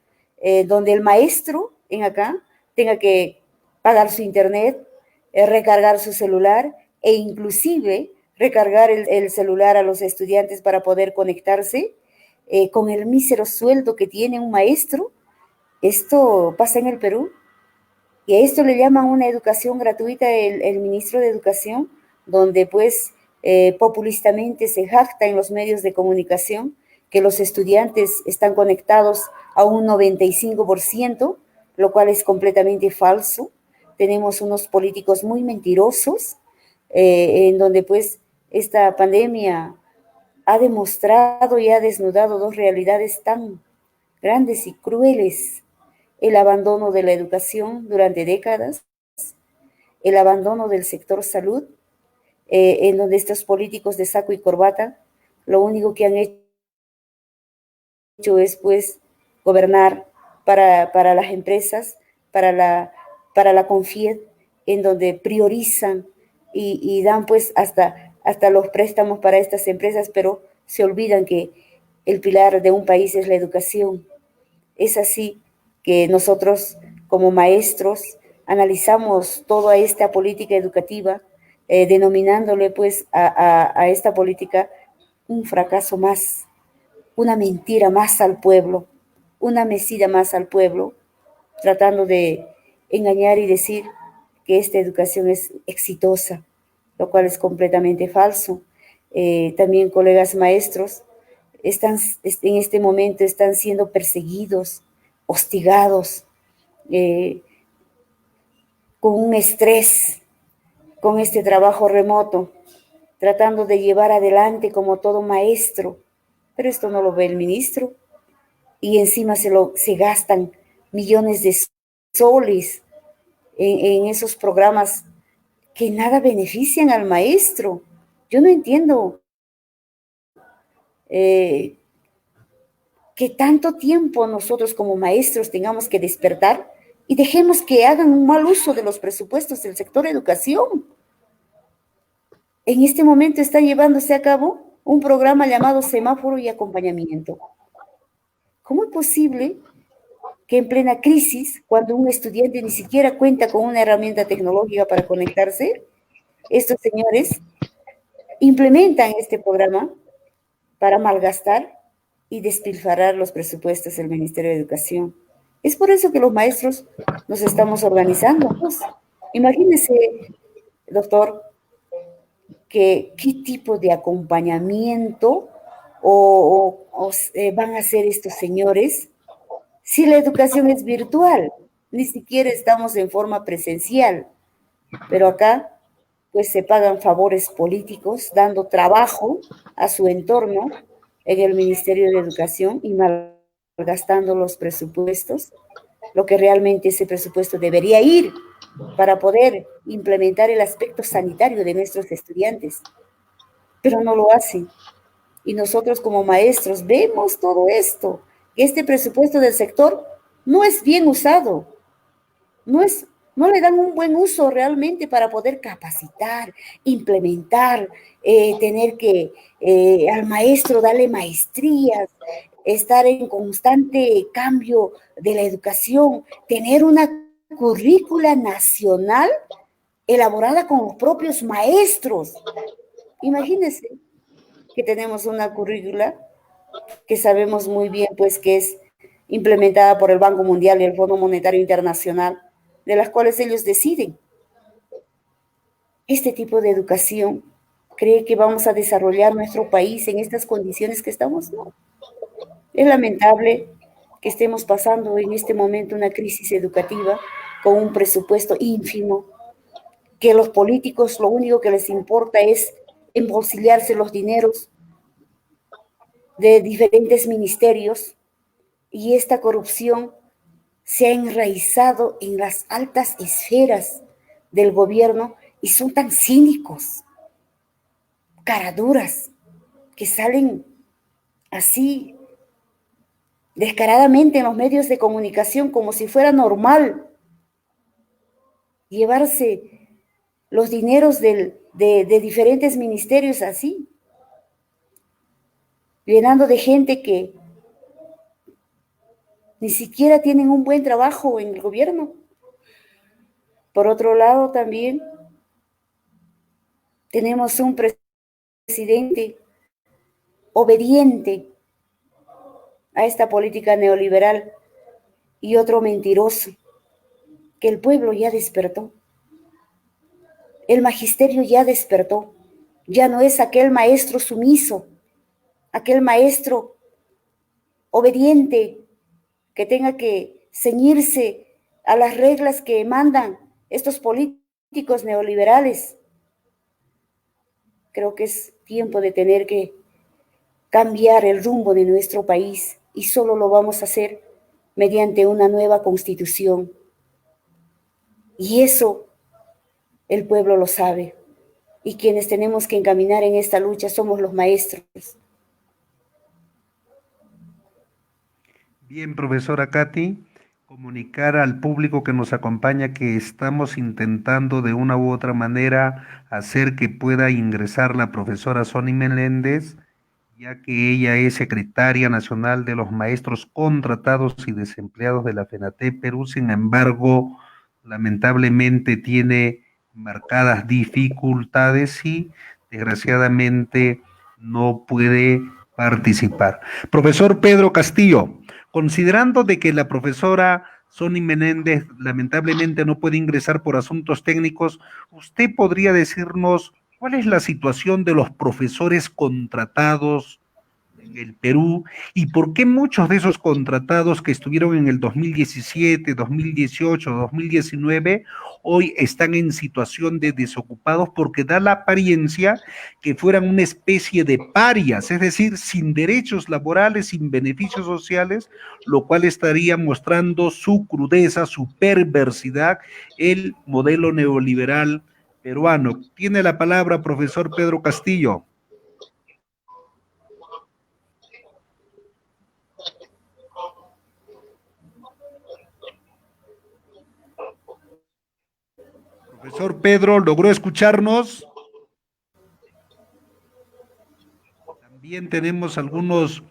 donde el maestro en acá tenga que pagar su internet, recargar su celular e inclusive recargar el celular a los estudiantes para poder conectarse con el mísero sueldo que tiene un maestro? Esto pasa en el Perú. Y a esto le llaman una educación gratuita el ministro de Educación, donde pues populistamente se jacta en los medios de comunicación que los estudiantes están conectados a un 95%, lo cual es completamente falso. Tenemos unos políticos muy mentirosos, en donde pues esta pandemia ha demostrado y ha desnudado dos realidades tan grandes y crueles: el abandono de la educación durante décadas, el abandono del sector salud, en donde estos políticos de saco y corbata lo único que han hecho es pues gobernar para las empresas, para la Confied, en donde priorizan y dan pues hasta los préstamos para estas empresas, pero se olvidan que el pilar de un país es la educación. Es así que nosotros como maestros analizamos toda esta política educativa, denominándole pues a esta política un fracaso más, una mentira más al pueblo, una mesida más al pueblo, tratando de engañar y decir que esta educación es exitosa, lo cual es completamente falso. También colegas maestros en este momento están siendo perseguidos, hostigados, con un estrés, con este trabajo remoto, tratando de llevar adelante como todo maestro, pero esto no lo ve el ministro y encima se gastan millones de soles en esos programas que nada benefician al maestro. Yo no entiendo que tanto tiempo nosotros como maestros tengamos que despertar y dejemos que hagan un mal uso de los presupuestos del sector educación. En este momento está llevándose a cabo un programa llamado Semáforo y Acompañamiento. ¿Cómo es posible que en plena crisis, cuando un estudiante ni siquiera cuenta con una herramienta tecnológica para conectarse, estos señores implementan este programa para malgastar y despilfarrar los presupuestos del Ministerio de Educación. Es por eso que los maestros nos estamos organizando, pues. Imagínese, doctor, que qué tipo de acompañamiento van a hacer estos señores si la educación es virtual, ni siquiera estamos en forma presencial, pero acá pues se pagan favores políticos dando trabajo a su entorno en el Ministerio de Educación y malgastando los presupuestos, lo que realmente ese presupuesto debería ir para poder implementar el aspecto sanitario de nuestros estudiantes, pero no lo hacen. Y nosotros como maestros vemos todo esto, que este presupuesto del sector no es bien usado, no es, no le dan un buen uso realmente para poder capacitar, implementar, tener que al maestro darle maestrías, estar en constante cambio de la educación, tener una currícula nacional elaborada con los propios maestros. Imagínense que tenemos una currícula que sabemos muy bien pues que es implementada por el Banco Mundial y el Fondo Monetario Internacional, de las cuales ellos deciden. Este tipo de educación, ¿cree que vamos a desarrollar nuestro país en estas condiciones que estamos? No. Es lamentable que estemos pasando en este momento una crisis educativa con un presupuesto ínfimo, que los políticos lo único que les importa es embolsillarse los dineros de diferentes ministerios, y esta corrupción se ha enraizado en las altas esferas del gobierno y son tan cínicos, caraduras, que salen así descaradamente en los medios de comunicación como si fuera normal llevarse los dineros de diferentes ministerios así, llenando de gente que ni siquiera tienen un buen trabajo en el gobierno. Por otro lado, también tenemos un presidente obediente a esta política neoliberal y otro mentiroso, que el pueblo ya despertó. El magisterio ya despertó. Ya no es aquel maestro sumiso, aquel maestro obediente que tenga que ceñirse a las reglas que mandan estos políticos neoliberales. Creo que es tiempo de tener que cambiar el rumbo de nuestro país, y solo lo vamos a hacer mediante una nueva constitución. Y eso el pueblo lo sabe. Y quienes tenemos que encaminar en esta lucha somos los maestros. Bien, profesora Katy, comunicar al público que nos acompaña que estamos intentando de una u otra manera hacer que pueda ingresar la profesora Sonny Meléndez, ya que ella es secretaria nacional de los maestros contratados y desempleados de la FENATE Perú. Sin embargo, lamentablemente tiene marcadas dificultades y desgraciadamente no puede participar. Profesor Pedro Castillo, considerando de que la profesora Sonny Menéndez lamentablemente no puede ingresar por asuntos técnicos, ¿usted podría decirnos cuál es la situación de los profesores contratados en el Perú y por qué muchos de esos contratados que estuvieron en el 2017, 2018, 2019 hoy están en situación de desocupados? Porque da la apariencia que fueran una especie de parias, es decir, sin derechos laborales, sin beneficios sociales, lo cual estaría mostrando su crudeza, su perversidad, el modelo neoliberal peruano. Tiene la palabra profesor Pedro Castillo. Profesor Pedro, ¿logró escucharnos? También tenemos algunos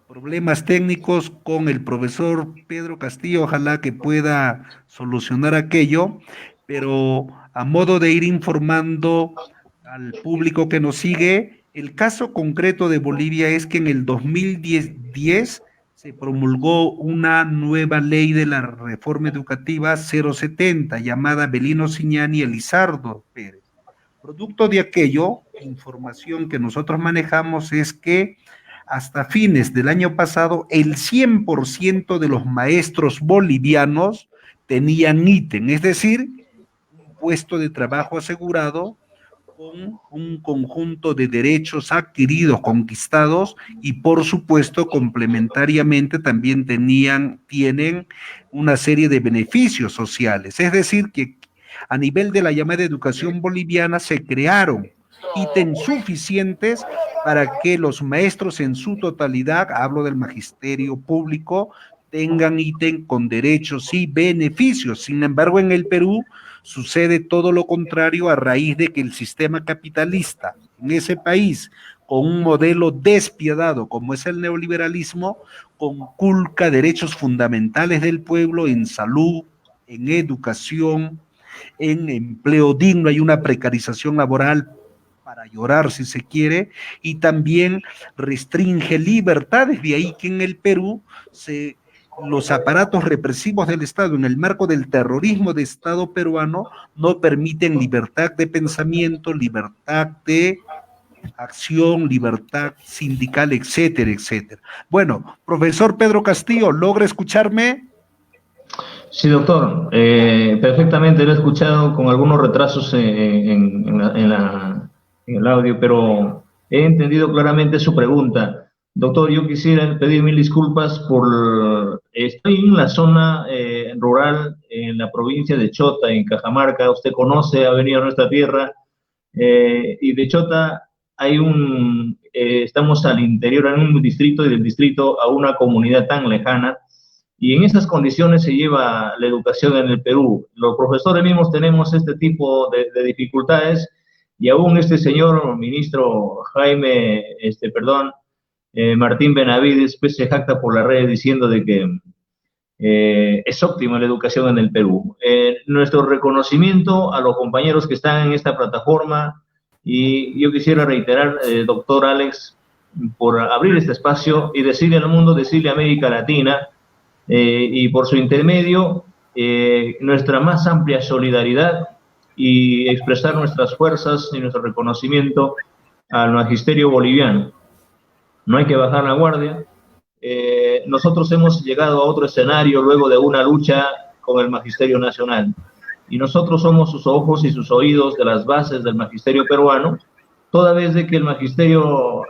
problemas técnicos con el profesor Pedro Castillo, ojalá que pueda solucionar aquello, pero a modo de ir informando al público que nos sigue, el caso concreto de Bolivia es que en el 2010 se promulgó una nueva ley de la reforma educativa 070, llamada Belino Siñani y Elizardo Pérez. Producto de aquello, información que nosotros manejamos es que hasta fines del año pasado, el 100% de los maestros bolivianos tenían ítem, es decir, un puesto de trabajo asegurado con un conjunto de derechos adquiridos, conquistados, y por supuesto, complementariamente también tienen una serie de beneficios sociales. Es decir, que a nivel de la llamada educación boliviana se crearon ítems suficientes para que los maestros en su totalidad, hablo del magisterio público, tengan ítem con derechos y beneficios. Sin embargo, en el Perú sucede todo lo contrario a raíz de que el sistema capitalista en ese país, con un modelo despiadado como es el neoliberalismo, conculca derechos fundamentales del pueblo en salud, en educación, en empleo digno. Hay una precarización laboral para llorar si se quiere, y también restringe libertades. De ahí que en el Perú los aparatos represivos del Estado, en el marco del terrorismo de Estado peruano, no permiten libertad de pensamiento, libertad de acción, libertad sindical, etcétera, etcétera. Bueno, profesor Pedro Castillo, ¿logra escucharme? Sí, doctor, perfectamente lo he escuchado con algunos retrasos en el audio, pero he entendido claramente su pregunta. Doctor, yo quisiera pedir mil disculpas estoy en la zona rural, en la provincia de Chota, en Cajamarca. Usted conoce, ha venido a nuestra tierra, y de Chota estamos al interior, en un distrito, y del distrito a una comunidad tan lejana, y en esas condiciones se lleva la educación en el Perú. Los profesores mismos tenemos este tipo de dificultades, y aún este señor ministro Martín Benavides, pues, se jacta por las redes diciendo de que es óptima la educación en el Perú. Nuestro reconocimiento a los compañeros que están en esta plataforma, y yo quisiera reiterar, doctor Alex, por abrir este espacio y decirle al mundo, decirle a América Latina, y por su intermedio, nuestra más amplia solidaridad, y expresar nuestras fuerzas y nuestro reconocimiento al magisterio boliviano. No hay que bajar la guardia. Nosotros hemos llegado a otro escenario luego de una lucha con el magisterio nacional, y nosotros somos sus ojos y sus oídos de las bases del magisterio peruano, toda vez de que el magisterio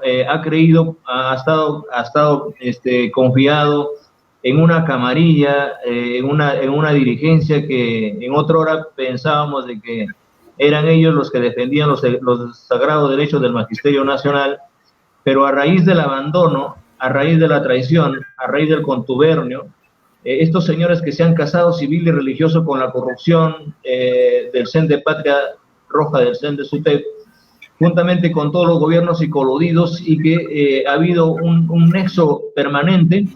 ha estado confiado en una camarilla, en una dirigencia que en otra hora pensábamos de que eran ellos los que defendían los sagrados derechos del magisterio nacional, pero a raíz del abandono, a raíz de la traición, a raíz del contubernio, estos señores que se han casado civil y religioso con la corrupción del CEN de Patria Roja, del CEN de SUTEP, juntamente con todos los gobiernos y coludidos, y que ha habido un nexo permanente,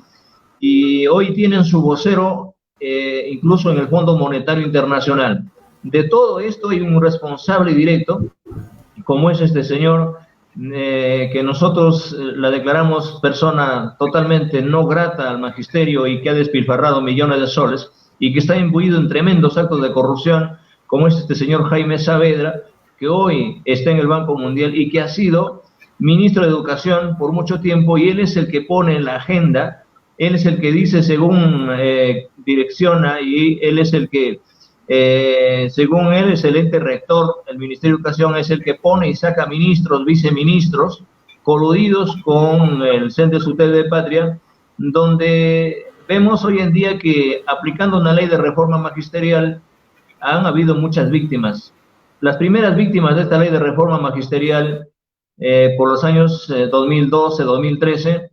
y hoy tienen su vocero incluso en el Fondo Monetario Internacional. De todo esto hay un responsable directo, como es este señor, que nosotros la declaramos persona totalmente no grata al magisterio, y que ha despilfarrado millones de soles, y que está imbuido en tremendos actos de corrupción, como es este señor Jaime Saavedra, que hoy está en el Banco Mundial y que ha sido ministro de Educación por mucho tiempo, y él es el que pone la agenda, él es el que dice según direcciona, y él es el que, según él, es el ente rector. El Ministerio de Educación es el que pone y saca ministros, viceministros, coludidos con el CEN de SUTEP de Patria, donde vemos hoy en día que, aplicando una ley de reforma magisterial, han habido muchas víctimas. Las primeras víctimas de esta ley de reforma magisterial, por los años 2012, 2013,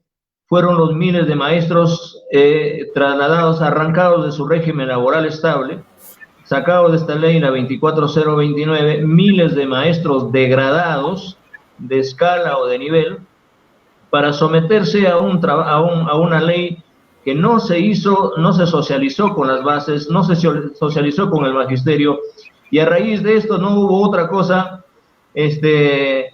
fueron los miles de maestros trasladados, arrancados de su régimen laboral estable, sacados de esta ley, la 24029, miles de maestros degradados de escala o de nivel, para someterse a una ley que no se hizo, no se socializó con las bases, no se socializó con el magisterio, y a raíz de esto no hubo otra cosa de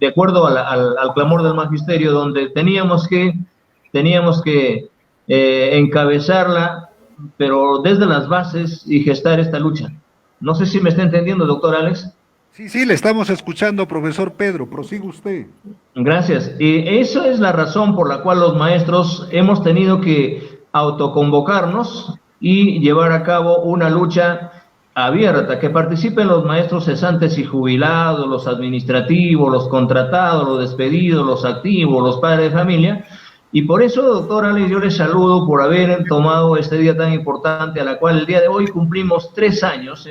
acuerdo al clamor del magisterio, donde teníamos que encabezarla, pero desde las bases, y gestar esta lucha. No sé si me está entendiendo, doctor Alex. Sí, le estamos escuchando, profesor Pedro, prosiga usted. Gracias. Y esa es la razón por la cual los maestros hemos tenido que autoconvocarnos y llevar a cabo una lucha abierta, que participen los maestros cesantes y jubilados, los administrativos, los contratados, los despedidos, los activos, los padres de familia. Y por eso, doctor Alex, yo les saludo por haber tomado este día tan importante, a la cual el día de hoy cumplimos 3 años,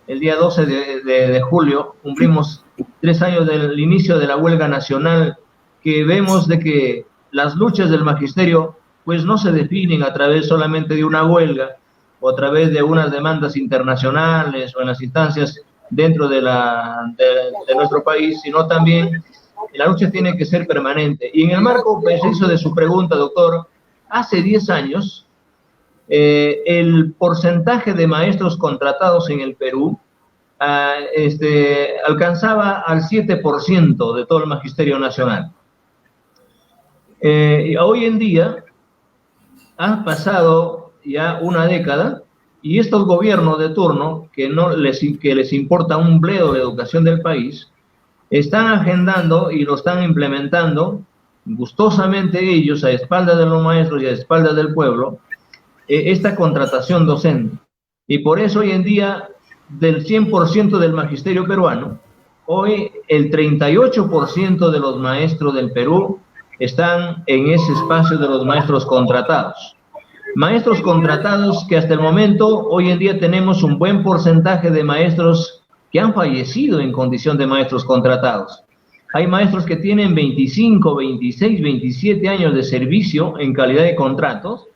el día 12 de julio, cumplimos 3 años del inicio de la huelga nacional, que vemos de que las luchas del magisterio pues no se definen a través solamente de una huelga, o a través de unas demandas internacionales o en las instancias dentro de nuestro país, sino también la lucha tiene que ser permanente. Y en el marco preciso de su pregunta, doctor, hace 10 años, el porcentaje de maestros contratados en el Perú alcanzaba al 7% de todo el magisterio nacional. Hoy en día ha pasado ya una década y estos gobiernos de turno, que les importa un bledo la educación del país, están agendando y lo están implementando gustosamente ellos, a espaldas de los maestros y a espaldas del pueblo, esta contratación docente. Y por eso hoy en día, del 100% del magisterio peruano, hoy el 38% de los maestros del Perú están en ese espacio de los maestros contratados. Maestros contratados que hasta el momento, hoy en día tenemos un buen porcentaje de maestros que han fallecido en condición de maestros contratados. Hay maestros que tienen 25, 26, 27 años de servicio en calidad de contratos,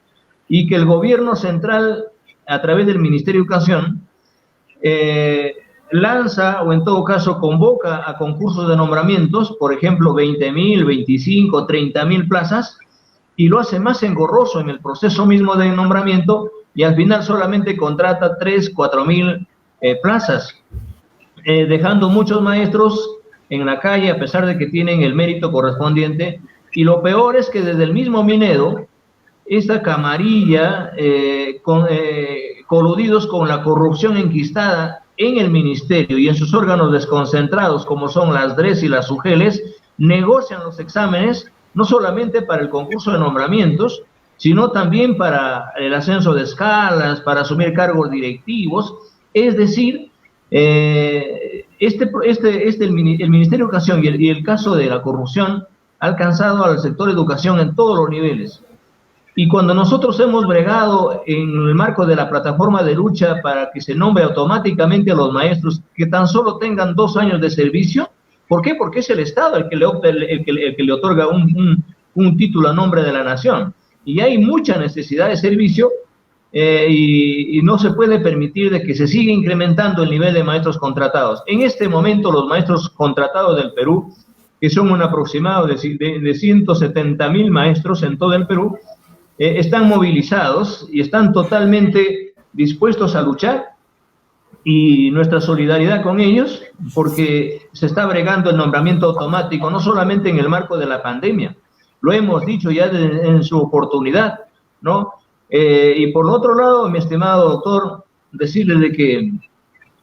y que el gobierno central, a través del Ministerio de Educación, lanza, o en todo caso convoca a concursos de nombramientos, por ejemplo, 20,000, 25, 30,000 plazas, y lo hace más engorroso en el proceso mismo de nombramiento, y al final solamente contrata 3, 4,000 plazas, dejando muchos maestros en la calle, a pesar de que tienen el mérito correspondiente. Y lo peor es que desde el mismo Minedo, esta camarilla, coludidos con la corrupción enquistada en el ministerio y en sus órganos desconcentrados, como son las DRES y las UGELES, negocian los exámenes, no solamente para el concurso de nombramientos, sino también para el ascenso de escalas, para asumir cargos directivos. Es decir, el Ministerio de Educación y el caso de la corrupción ha alcanzado al sector educación en todos los niveles. Y cuando nosotros hemos bregado en el marco de la plataforma de lucha para que se nombre automáticamente a los maestros que tan solo tengan 2 años de servicio, ¿por qué? Porque es el Estado el que le otorga un título a nombre de la nación. Y hay mucha necesidad de servicio, y no se puede permitir de que se siga incrementando el nivel de maestros contratados. En este momento los maestros contratados del Perú, que son un aproximado de 170,000 maestros en todo el Perú, están movilizados y están totalmente dispuestos a luchar, y nuestra solidaridad con ellos, porque se está bregando el nombramiento automático, no solamente en el marco de la pandemia, lo hemos dicho ya en su oportunidad, ¿no? Y por otro lado, mi estimado doctor, decirle de que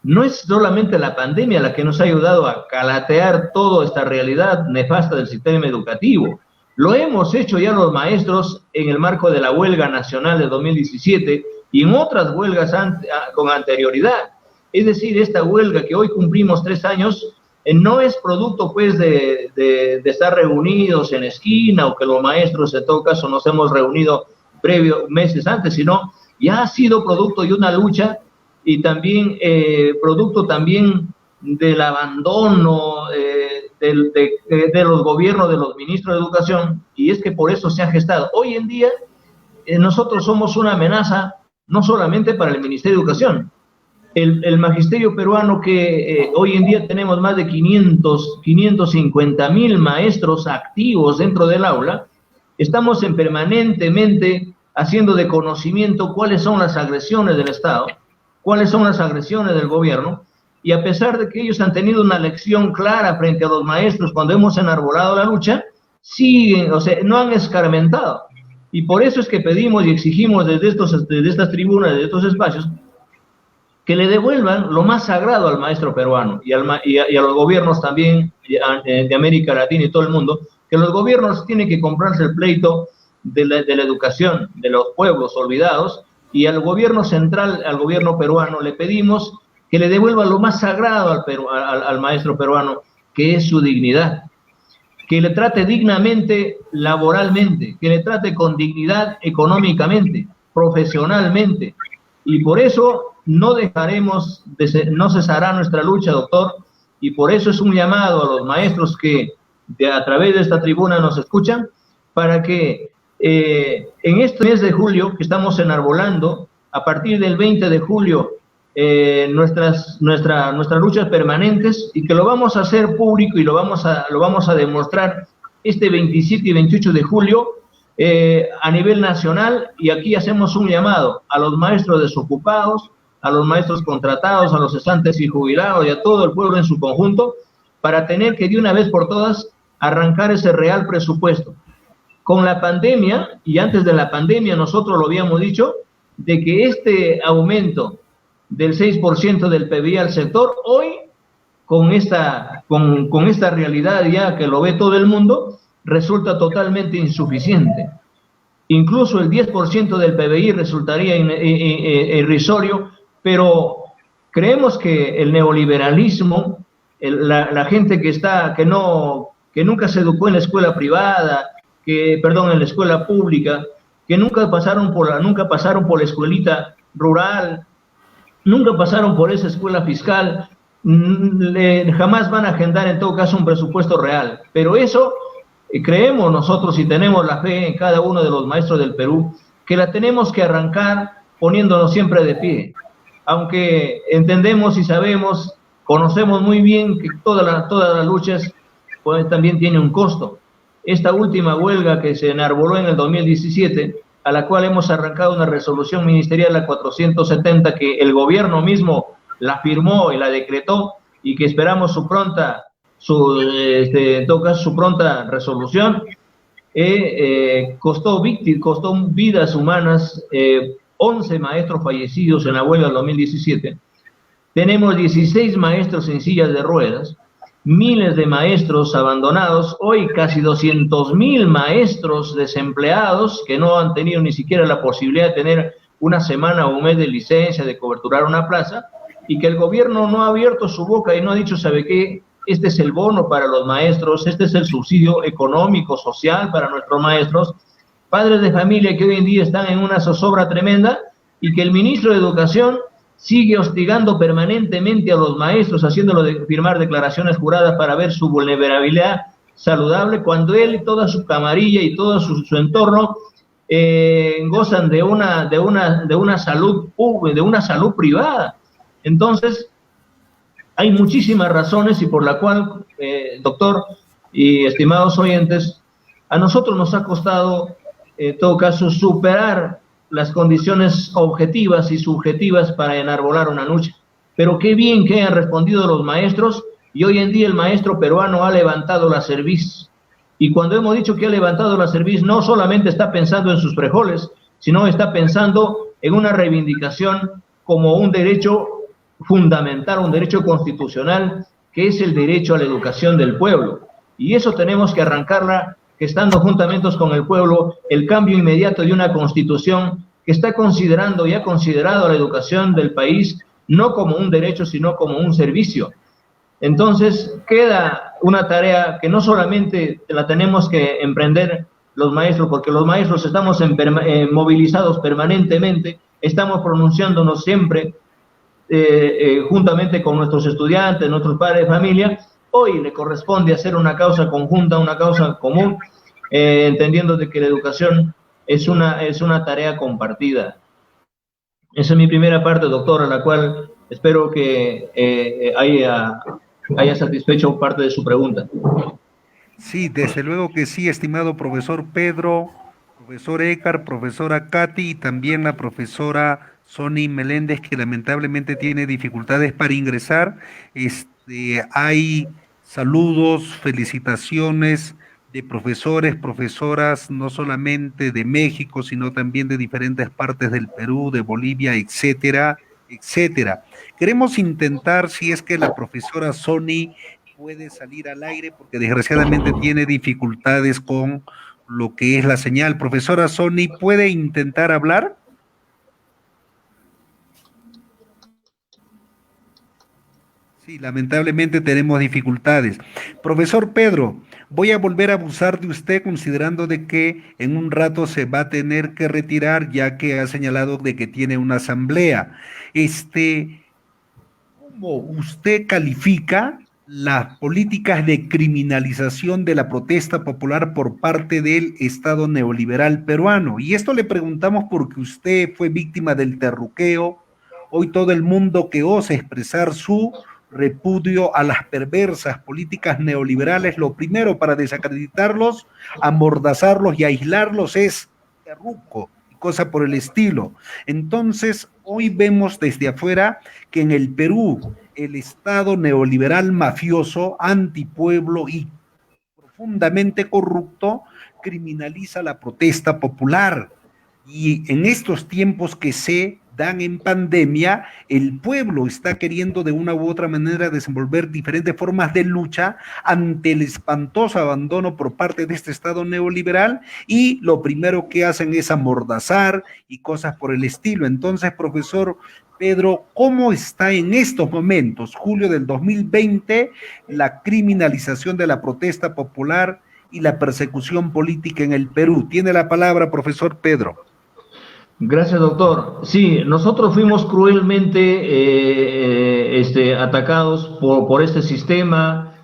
no es solamente la pandemia la que nos ha ayudado a calatear toda esta realidad nefasta del sistema educativo. Lo hemos hecho ya los maestros en el marco de la huelga nacional de 2017 y en otras huelgas con anterioridad. Es decir, esta huelga que hoy cumplimos 3 años, no es producto pues de estar reunidos en esquina, o que los maestros en todo caso nos hemos reunido meses antes, sino ya ha sido producto de una lucha, y también producto también del abandono de los gobiernos, de los ministros de educación, y es que por eso se ha gestado. Hoy en día nosotros somos una amenaza no solamente para el Ministerio de Educación, el magisterio peruano que hoy en día tenemos más de 550.000 maestros activos dentro del aula, estamos permanentemente haciendo de conocimiento cuáles son las agresiones del Estado, cuáles son las agresiones del gobierno, y a pesar de que ellos han tenido una lección clara frente a los maestros cuando hemos enarbolado la lucha, siguen, o sea, no han escarmentado. Y por eso es que pedimos y exigimos desde estas tribunas, desde estos espacios, que le devuelvan lo más sagrado al maestro peruano y a los gobiernos también de América Latina y todo el mundo, que los gobiernos tienen que comprarse el pleito de la educación de los pueblos olvidados, y al gobierno central, al gobierno peruano, le pedimos que le devuelva lo más sagrado al maestro peruano, que es su dignidad, que le trate dignamente laboralmente, que le trate con dignidad económicamente, profesionalmente, y por eso no dejaremos, no cesará nuestra lucha, doctor, y por eso es un llamado a los maestros que a través de esta tribuna nos escuchan, para que en este mes de julio que estamos enarbolando, a partir del 20 de julio, nuestras luchas permanentes, y que lo vamos a hacer público y lo vamos a demostrar este 27 y 28 de julio a nivel nacional. Y aquí hacemos un llamado a los maestros desocupados, a los maestros contratados, a los cesantes y jubilados y a todo el pueblo en su conjunto, para tener que de una vez por todas arrancar ese real presupuesto. Con la pandemia, y antes de la pandemia nosotros lo habíamos dicho, de que este aumento del 6% del PBI al sector, hoy, con esta realidad ya que lo ve todo el mundo, resulta totalmente insuficiente. Incluso el 10% del PBI resultaría irrisorio, pero creemos que el neoliberalismo, la gente que nunca se educó en la escuela privada, en la escuela pública, que nunca pasaron por la escuelita rural, nunca pasaron por esa escuela fiscal, jamás van a agendar en todo caso un presupuesto real. Pero eso creemos nosotros, y tenemos la fe en cada uno de los maestros del Perú, que la tenemos que arrancar poniéndonos siempre de pie. Aunque entendemos y sabemos, conocemos muy bien que todas las luchas pues, también tienen un costo. Esta última huelga que se enarboló en el 2017, a la cual hemos arrancado una resolución ministerial, la 470, que el gobierno mismo la firmó y la decretó, y que esperamos su pronta resolución, costó vidas humanas, 11 maestros fallecidos en la huelga del 2017. Tenemos 16 maestros en sillas de ruedas, miles de maestros abandonados, hoy casi 200.000 maestros desempleados que no han tenido ni siquiera la posibilidad de tener una semana o un mes de licencia, de coberturar una plaza, y que el gobierno no ha abierto su boca y no ha dicho, ¿sabe qué? Este es el bono para los maestros, este es el subsidio económico, social para nuestros maestros, padres de familia que hoy en día están en una zozobra tremenda, y que el ministro de Educación sigue hostigando permanentemente a los maestros, haciéndolo firmar declaraciones juradas para ver su vulnerabilidad saludable, cuando él y toda su camarilla y todo su entorno gozan de una salud privada. Entonces, hay muchísimas razones, y por la cual, doctor y estimados oyentes, a nosotros nos ha costado, en todo caso, superar las condiciones objetivas y subjetivas para enarbolar una lucha. Pero qué bien que han respondido los maestros, y hoy en día el maestro peruano ha levantado la cerviz. Y cuando hemos dicho que ha levantado la cerviz, no solamente está pensando en sus frijoles, sino está pensando en una reivindicación como un derecho fundamental, un derecho constitucional, que es el derecho a la educación del pueblo. Y eso tenemos que arrancarla, que estando juntamente con el pueblo, el cambio inmediato de una constitución que está considerando y ha considerado a la educación del país no como un derecho, sino como un servicio. Entonces, queda una tarea que no solamente la tenemos que emprender los maestros, porque los maestros estamos movilizados permanentemente, estamos pronunciándonos siempre juntamente con nuestros estudiantes, nuestros padres de familia. Hoy le corresponde hacer una causa conjunta, una causa común, entendiendo de que la educación es una tarea compartida. Esa es mi primera parte, doctor, a la cual Espero que haya satisfecho parte de su pregunta. Sí, desde luego que sí, estimado profesor Pedro, profesor Écar, profesora Katy y también la profesora Sony Meléndez, que lamentablemente tiene dificultades para ingresar. Hay saludos, felicitaciones de profesores, profesoras, no solamente de México, sino también de diferentes partes del Perú, de Bolivia, etcétera, etcétera. Queremos intentar, si es que la profesora Sony puede salir al aire, porque desgraciadamente tiene dificultades con lo que es la señal. Profesora Sony, ¿puede intentar hablar? Sí, lamentablemente tenemos dificultades. Profesor Pedro, voy a volver a abusar de usted considerando de que en un rato se va a tener que retirar ya que ha señalado de que tiene una asamblea. ¿Cómo usted califica las políticas de criminalización de la protesta popular por parte del Estado neoliberal peruano? Y esto le preguntamos porque usted fue víctima del terruqueo. Hoy todo el mundo que osa expresar su repudio a las perversas políticas neoliberales, lo primero para desacreditarlos, amordazarlos y aislarlos es terruco y cosa por el estilo. Entonces, hoy vemos desde afuera que en el Perú el Estado neoliberal mafioso, antipueblo y profundamente corrupto criminaliza la protesta popular. Y en estos tiempos que se dan en pandemia, el pueblo está queriendo de una u otra manera desenvolver diferentes formas de lucha ante el espantoso abandono por parte de este Estado neoliberal, y lo primero que hacen es amordazar y cosas por el estilo. Entonces, profesor Pedro, ¿cómo está en estos momentos, julio del 2020, la criminalización de la protesta popular y la persecución política en el Perú? Tiene la palabra, profesor Pedro. Gracias, doctor. Sí, nosotros fuimos cruelmente atacados por este sistema,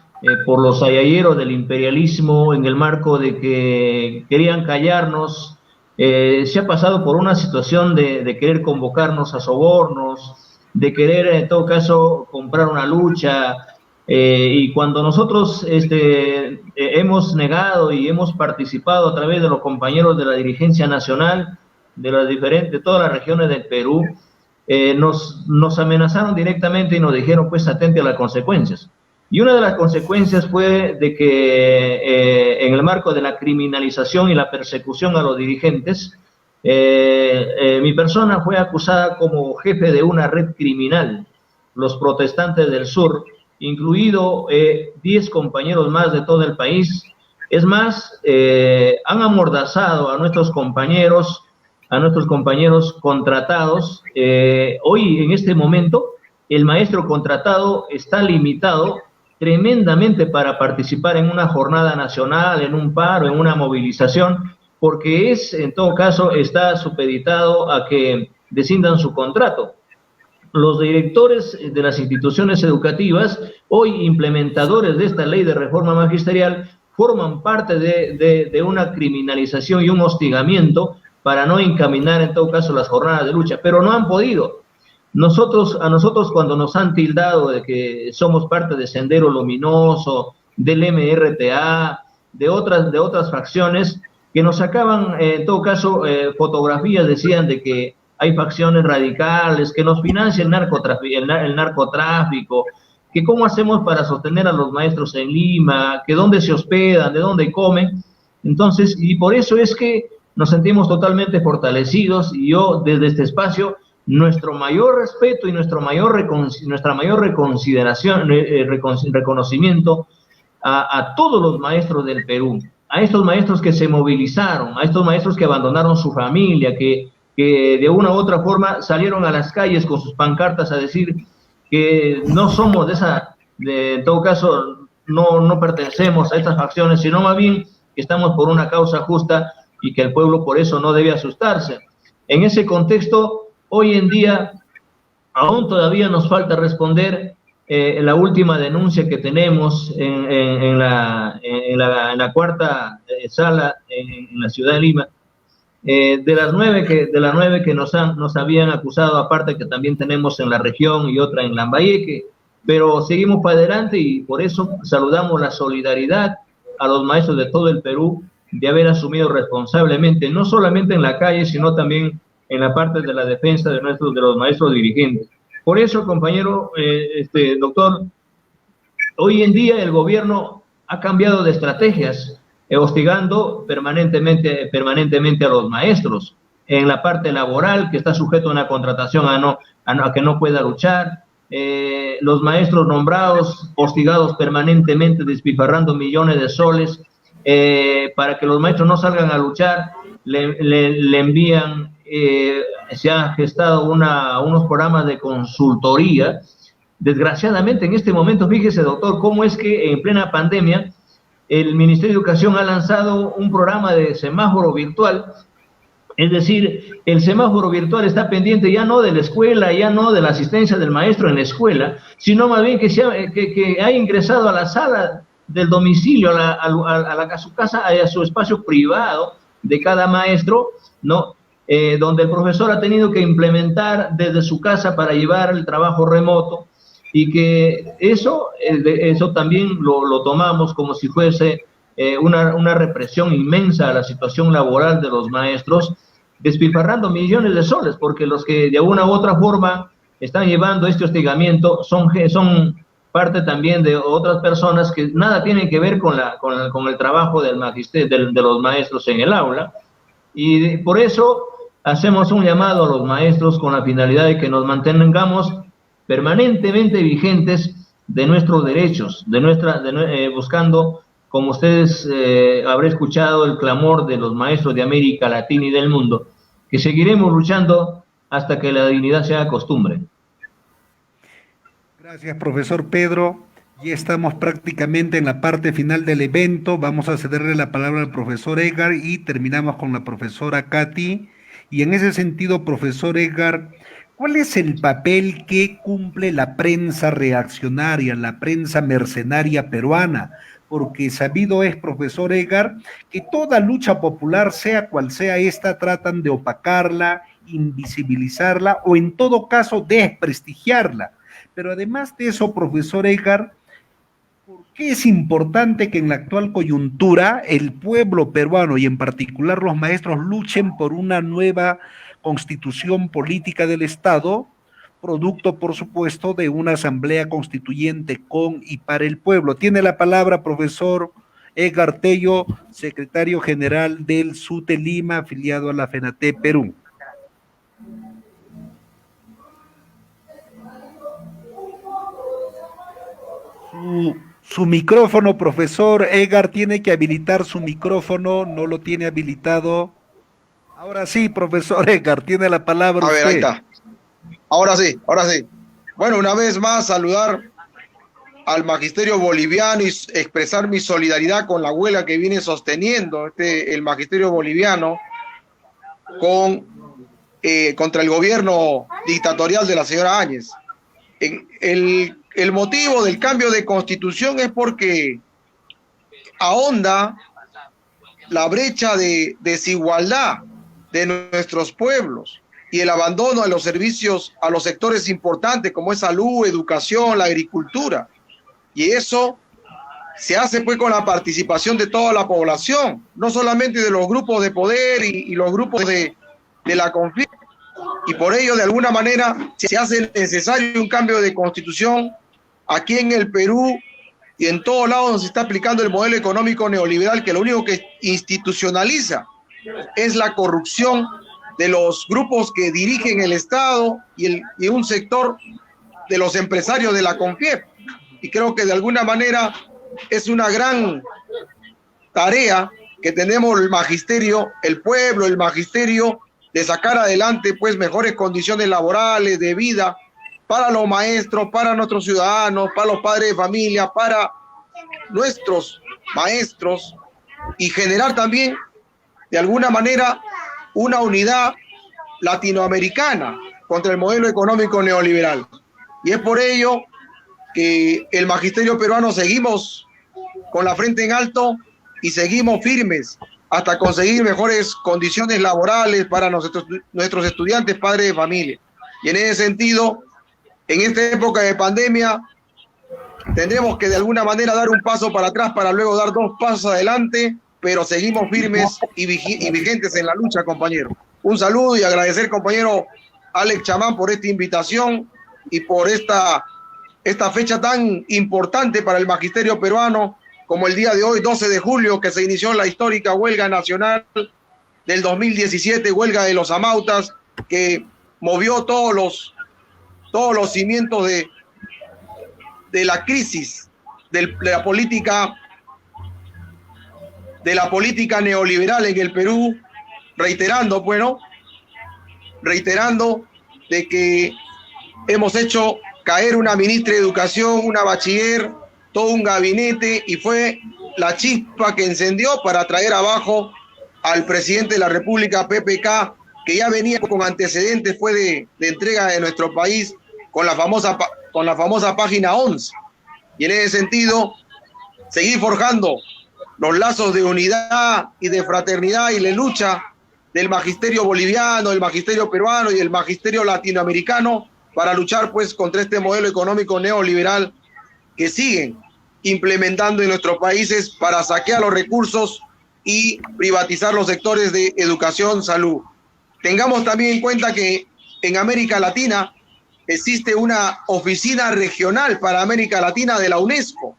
por los ayayeros del imperialismo, en el marco de que querían callarnos. Se ha pasado por una situación de querer convocarnos a sobornos, de querer, en todo caso, comprar una lucha. Y cuando nosotros hemos negado y hemos participado a través de los compañeros de la dirigencia nacional, de todas las regiones del Perú, nos amenazaron directamente y nos dijeron, pues, atente a las consecuencias. Y una de las consecuencias fue de que en el marco de la criminalización y la persecución a los dirigentes, mi persona fue acusada como jefe de una red criminal, los protestantes del sur, incluido 10 compañeros más de todo el país. Es más, han amordazado a nuestros compañeros contratados. Hoy, en este momento, el maestro contratado está limitado tremendamente para participar en una jornada nacional, en un paro, en una movilización, porque en todo caso, está supeditado a que descindan su contrato. Los directores de las instituciones educativas, hoy implementadores de esta ley de reforma magisterial, forman parte de una criminalización y un hostigamiento para no encaminar, en todo caso, las jornadas de lucha, pero no han podido. A nosotros, cuando nos han tildado de que somos parte de Sendero Luminoso, del MRTA, de otras facciones, que nos sacaban, en todo caso, fotografías, decían de que hay facciones radicales, que nos financia el narcotráfico, que cómo hacemos para sostener a los maestros en Lima, que dónde se hospedan, de dónde comen. Entonces, y por eso es que nos sentimos totalmente fortalecidos, y yo desde este espacio, nuestro mayor respeto y nuestra mayor reconocimiento a todos los maestros del Perú, a estos maestros que se movilizaron, a estos maestros que abandonaron su familia, que de una u otra forma salieron a las calles con sus pancartas a decir que no somos en todo caso, no pertenecemos a estas facciones, sino más bien que estamos por una causa justa y que el pueblo por eso no debe asustarse. En ese contexto, hoy en día, aún todavía nos falta responder la última denuncia que tenemos en la cuarta sala en la ciudad de Lima, De las nueve que nos habían acusado, aparte que también tenemos en la región y otra en Lambayeque, pero seguimos para adelante y por eso saludamos la solidaridad a los maestros de todo el Perú de haber asumido responsablemente, no solamente en la calle, sino también en la parte de la defensa de los maestros dirigentes. Por eso, compañero, doctor, hoy en día el gobierno ha cambiado de estrategias, hostigando permanentemente a los maestros en la parte laboral, que está sujeto a una contratación a que no pueda luchar, los maestros nombrados, hostigados permanentemente, despilfarrando millones de soles, para que los maestros no salgan a luchar, le envían, se han gestado unos programas de consultoría. Desgraciadamente, en este momento, fíjese, doctor, cómo es que en plena pandemia, el Ministerio de Educación ha lanzado un programa de semáforo virtual. Es decir, el semáforo virtual está pendiente ya no de la escuela, ya no de la asistencia del maestro en la escuela, sino más bien que ha ingresado a la sala del domicilio, a su casa, a su espacio privado de cada maestro, ¿no? Donde el profesor ha tenido que implementar desde su casa para llevar el trabajo remoto, y que eso también lo tomamos como si fuese una represión inmensa a la situación laboral de los maestros, despilfarrando millones de soles, porque los que de una u otra forma están llevando este hostigamiento son parte también de otras personas que nada tienen que ver con el trabajo del magisterio, de los maestros en el aula, y por eso hacemos un llamado a los maestros con la finalidad de que nos mantengamos permanentemente vigentes de nuestros derechos, buscando, como ustedes habrán escuchado, el clamor de los maestros de América Latina y del mundo, que seguiremos luchando hasta que la dignidad sea costumbre. Gracias, profesor Pedro. Ya estamos prácticamente en la parte final del evento. Vamos a cederle la palabra al profesor Edgar y terminamos con la profesora Katy. Y en ese sentido, profesor Edgar, ¿cuál es el papel que cumple la prensa reaccionaria, la prensa mercenaria peruana? Porque sabido es, profesor Edgar, que toda lucha popular, sea cual sea esta, tratan de opacarla, invisibilizarla o en todo caso desprestigiarla. Pero además de eso, profesor Edgar, ¿por qué es importante que en la actual coyuntura el pueblo peruano y en particular los maestros luchen por una nueva constitución política del Estado, producto, por supuesto, de una asamblea constituyente con y para el pueblo? Tiene la palabra profesor Edgar Tello, secretario general del SUTE Lima, afiliado a la FENATE Perú. Su micrófono, profesor Edgar, tiene que habilitar su micrófono, no lo tiene habilitado. Ahora sí, profesor Edgar, tiene la palabra usted. A ver, ahí está. Ahora sí, ahora sí. Bueno, una vez más saludar al magisterio boliviano y expresar mi solidaridad con la huelga que viene sosteniendo el magisterio boliviano contra el gobierno dictatorial de la señora Áñez. El motivo del cambio de constitución es porque ahonda la brecha de desigualdad de nuestros pueblos y el abandono de los servicios a los sectores importantes como es salud, educación, la agricultura. Y eso se hace pues con la participación de toda la población, no solamente de los grupos de poder y los grupos de la conflicto. Y por ello, de alguna manera, se hace necesario un cambio de constitución aquí en el Perú y en todos lados donde se está aplicando el modelo económico neoliberal, que lo único que institucionaliza es la corrupción de los grupos que dirigen el Estado y un sector de los empresarios de la CONFIEP. Y creo que de alguna manera es una gran tarea que tenemos el magisterio, el pueblo, el magisterio, de sacar adelante pues mejores condiciones laborales, de vida, para los maestros, para nuestros ciudadanos, para los padres de familia, para nuestros maestros, y generar también de alguna manera una unidad latinoamericana contra el modelo económico neoliberal. Y es por ello que el magisterio peruano seguimos con la frente en alto y seguimos firmes hasta conseguir mejores condiciones laborales para nuestros estudiantes, padres de familia. Y en ese sentido, en esta época de pandemia, tendremos que de alguna manera dar un paso para atrás para luego dar 2 pasos adelante, pero seguimos firmes y vigentes en la lucha, compañero. Un saludo y agradecer, compañero Alex Chamán, por esta invitación y por esta fecha tan importante para el magisterio peruano, como el día de hoy, 12 de julio, que se inició la histórica huelga nacional del 2017, huelga de los amautas, que movió todos los cimientos de la crisis de la política neoliberal en el Perú, reiterando de que hemos hecho caer una ministra de Educación, una bachiller, todo un gabinete, y fue la chispa que encendió para traer abajo al presidente de la República, PPK, que ya venía con antecedentes, fue de entrega de nuestro país con la famosa página 11. Y en ese sentido, seguir forjando los lazos de unidad y de fraternidad y de lucha del magisterio boliviano, del magisterio peruano y del magisterio latinoamericano para luchar pues contra este modelo económico neoliberal que siguen implementando en nuestros países para saquear los recursos y privatizar los sectores de educación, salud. Tengamos también en cuenta que en América Latina existe una oficina regional para América Latina de la UNESCO,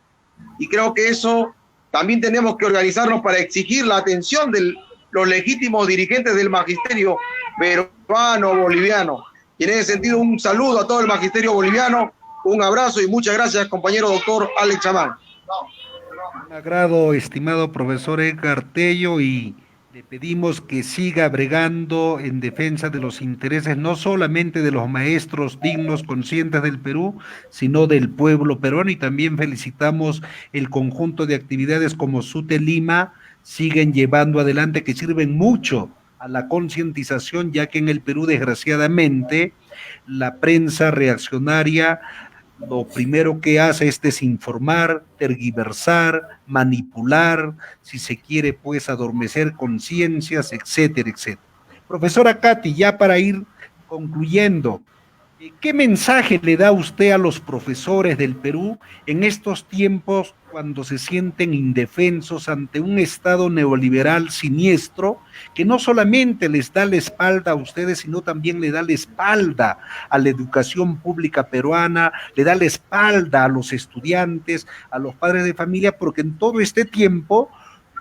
y creo que eso también tenemos que organizarnos para exigir la atención de los legítimos dirigentes del magisterio peruano, boliviano. Y en ese sentido, un saludo a todo el magisterio boliviano, un abrazo y muchas gracias, compañero doctor Alex Chamán. Un agrado, estimado profesor Edgar Tello, y le pedimos que siga bregando en defensa de los intereses no solamente de los maestros dignos, conscientes del Perú, sino del pueblo peruano, y también felicitamos el conjunto de actividades como SUTE Lima siguen llevando adelante, que sirven mucho a la concientización, ya que en el Perú, desgraciadamente, la prensa reaccionaria lo primero que hace es desinformar, tergiversar, manipular, si se quiere, pues, adormecer conciencias, etcétera, etcétera. Profesora Katy, ya para ir concluyendo, ¿qué mensaje le da usted a los profesores del Perú en estos tiempos cuando se sienten indefensos ante un Estado neoliberal siniestro que no solamente les da la espalda a ustedes, sino también le da la espalda a la educación pública peruana, le da la espalda a los estudiantes, a los padres de familia, porque en todo este tiempo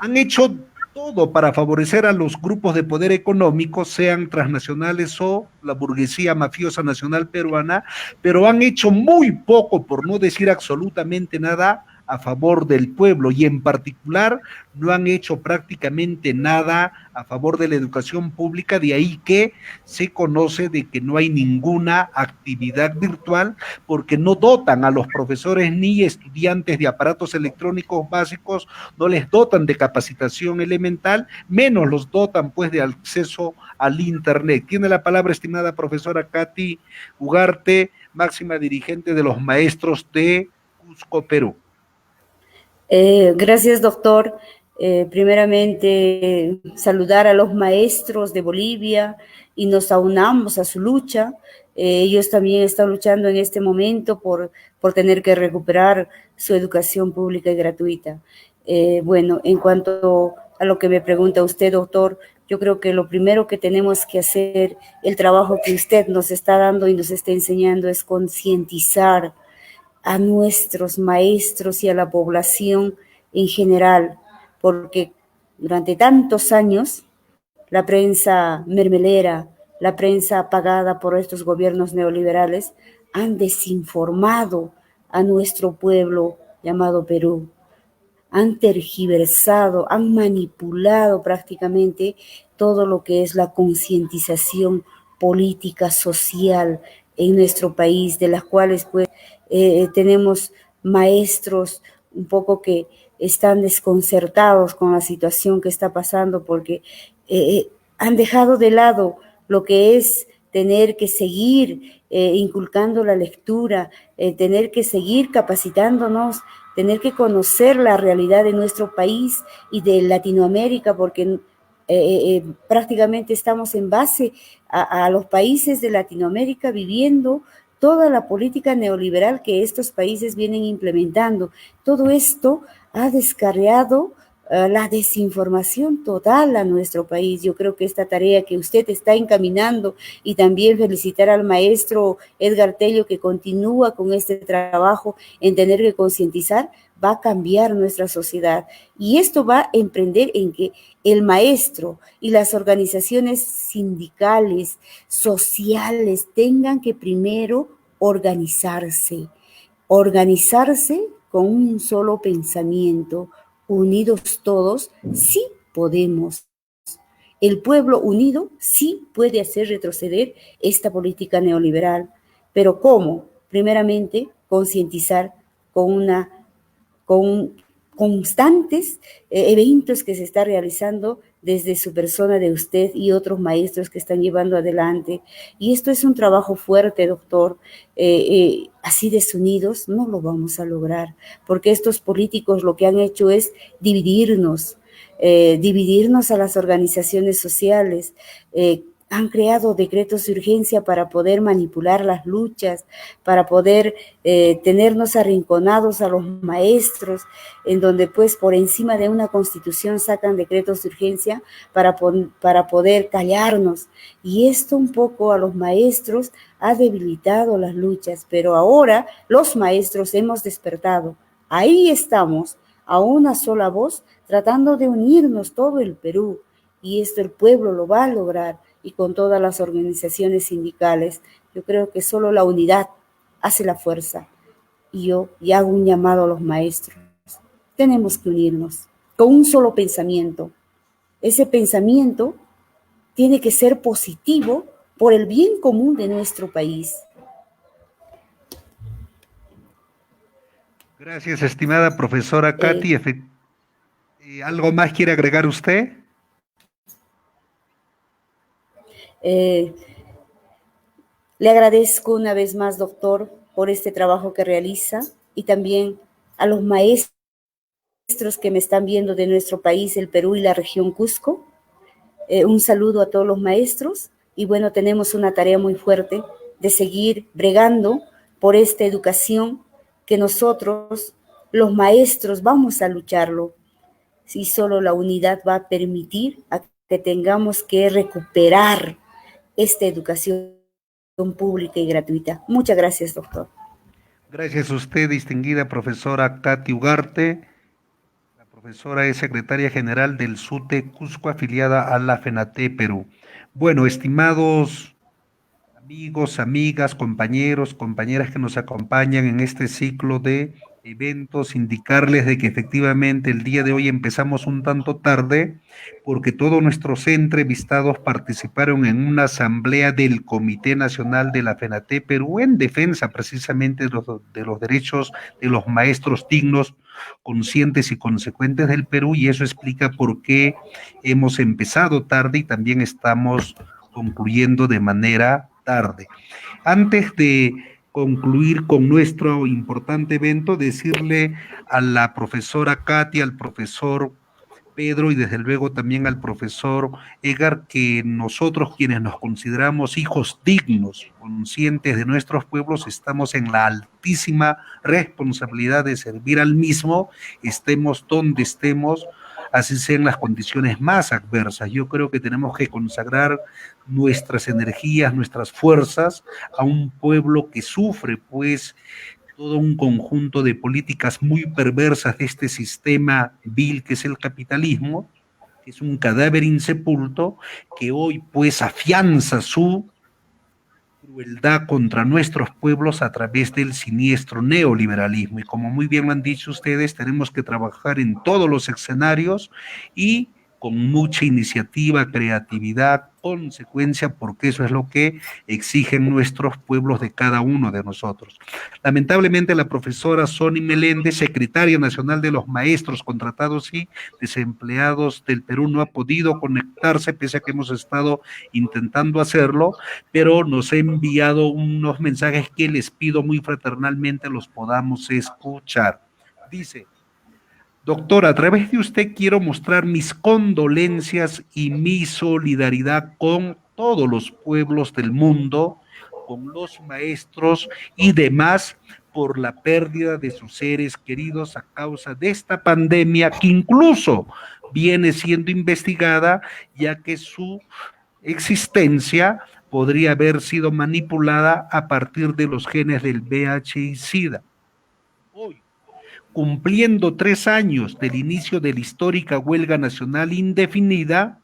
han hecho todo para favorecer a los grupos de poder económico, sean transnacionales o la burguesía mafiosa nacional peruana, pero han hecho muy poco, por no decir absolutamente nada, a favor del pueblo, y en particular no han hecho prácticamente nada a favor de la educación pública. De ahí que se conoce de que no hay ninguna actividad virtual, porque no dotan a los profesores ni estudiantes de aparatos electrónicos básicos, no les dotan de capacitación elemental, menos los dotan pues de acceso al internet. Tiene la palabra, estimada profesora Katy Ugarte, máxima dirigente de los maestros de Cusco, Perú. Gracias, doctor. Primeramente, saludar a los maestros de Bolivia y nos aunamos a su lucha. Ellos también están luchando en este momento por tener que recuperar su educación pública y gratuita. Bueno, en cuanto a lo que me pregunta usted, doctor, yo creo que lo primero que tenemos que hacer, el trabajo que usted nos está dando y nos está enseñando, es concientizar a nuestros maestros y a la población en general, porque durante tantos años la prensa mermelera, la prensa apagada por estos gobiernos neoliberales, han desinformado a nuestro pueblo llamado Perú, han tergiversado, han manipulado prácticamente todo lo que es la concientización política, social en nuestro país, de las cuales pues tenemos maestros un poco que están desconcertados con la situación que está pasando, porque han dejado de lado lo que es tener que seguir inculcando la lectura, tener que seguir capacitándonos tener que conocer la realidad de nuestro país y de Latinoamérica, porque prácticamente estamos en base a los países de Latinoamérica viviendo toda la política neoliberal que estos países vienen implementando. Todo esto ha descarriado la desinformación total a nuestro país. Yo creo que esta tarea que usted está encaminando, y también felicitar al maestro Edgar Tello, que continúa con este trabajo en tener que concientizar, va a cambiar nuestra sociedad. Y esto va a emprender en que el maestro y las organizaciones sindicales, sociales, tengan que primero organizarse con un solo pensamiento. Unidos todos, sí podemos. El pueblo unido sí puede hacer retroceder esta política neoliberal. ¿Pero cómo? Primeramente, concientizar con constantes eventos que se está realizando desde su persona de usted y otros maestros que están llevando adelante. Y esto es un trabajo fuerte, doctor. Así desunidos no lo vamos a lograr, porque estos políticos lo que han hecho es dividirnos a las organizaciones sociales, han creado decretos de urgencia para poder manipular las luchas, para poder tenernos arrinconados a los maestros, en donde pues por encima de una constitución sacan decretos de urgencia para poder callarnos. Y esto un poco a los maestros ha debilitado las luchas, pero ahora los maestros hemos despertado. Ahí estamos, a una sola voz, tratando de unirnos todo el Perú. Y esto el pueblo lo va a lograr, y con todas las organizaciones sindicales. Yo creo que solo la unidad hace la fuerza. Y yo hago un llamado a los maestros. Tenemos que unirnos con un solo pensamiento. Ese pensamiento tiene que ser positivo por el bien común de nuestro país. Gracias, estimada profesora Katy. ¿Algo más quiere agregar usted? Le agradezco una vez más, doctor, por este trabajo que realiza, y también a los maestros que me están viendo de nuestro país, el Perú y la región Cusco. Un saludo a todos los maestros, y bueno, tenemos una tarea muy fuerte de seguir bregando por esta educación que nosotros, los maestros, vamos a lucharlo. Si solo la unidad va a permitir a que tengamos que recuperar esta educación pública y gratuita. Muchas gracias, doctor. Gracias a usted, distinguida profesora Katy Ugarte. La profesora es secretaria general del SUTE Cusco, afiliada a la FENATE Perú. Bueno, estimados amigos, amigas, compañeros, compañeras que nos acompañan en este ciclo de eventos, indicarles de que efectivamente el día de hoy empezamos un tanto tarde, porque todos nuestros entrevistados participaron en una asamblea del Comité Nacional de la FENATE Perú en defensa precisamente de los derechos de los maestros dignos, conscientes y consecuentes del Perú, y eso explica por qué hemos empezado tarde y también estamos concluyendo de manera tarde. Antes de concluir con nuestro importante evento, decirle a la profesora Katy, al profesor Pedro y desde luego también al profesor Edgar, que nosotros quienes nos consideramos hijos dignos, conscientes de nuestros pueblos, estamos en la altísima responsabilidad de servir al mismo, estemos donde estemos, así sean las condiciones más adversas. Yo creo que tenemos que consagrar nuestras energías, nuestras fuerzas a un pueblo que sufre, pues, todo un conjunto de políticas muy perversas de este sistema vil que es el capitalismo, que es un cadáver insepulto, que hoy pues afianza su crueldad contra nuestros pueblos a través del siniestro neoliberalismo. Y como muy bien lo han dicho ustedes, tenemos que trabajar en todos los escenarios y con mucha iniciativa, creatividad, consecuencia, porque eso es lo que exigen nuestros pueblos de cada uno de nosotros. Lamentablemente, la profesora Sony Meléndez, secretaria nacional de los maestros contratados y desempleados del Perú, no ha podido conectarse, pese a que hemos estado intentando hacerlo, pero nos ha enviado unos mensajes que les pido muy fraternalmente los podamos escuchar. Dice: doctor, a través de usted quiero mostrar mis condolencias y mi solidaridad con todos los pueblos del mundo, con los maestros y demás por la pérdida de sus seres queridos a causa de esta pandemia que incluso viene siendo investigada, ya que su existencia podría haber sido manipulada a partir de los genes del VIH y SIDA. Hoy, cumpliendo 3 años del inicio de la histórica huelga nacional indefinida,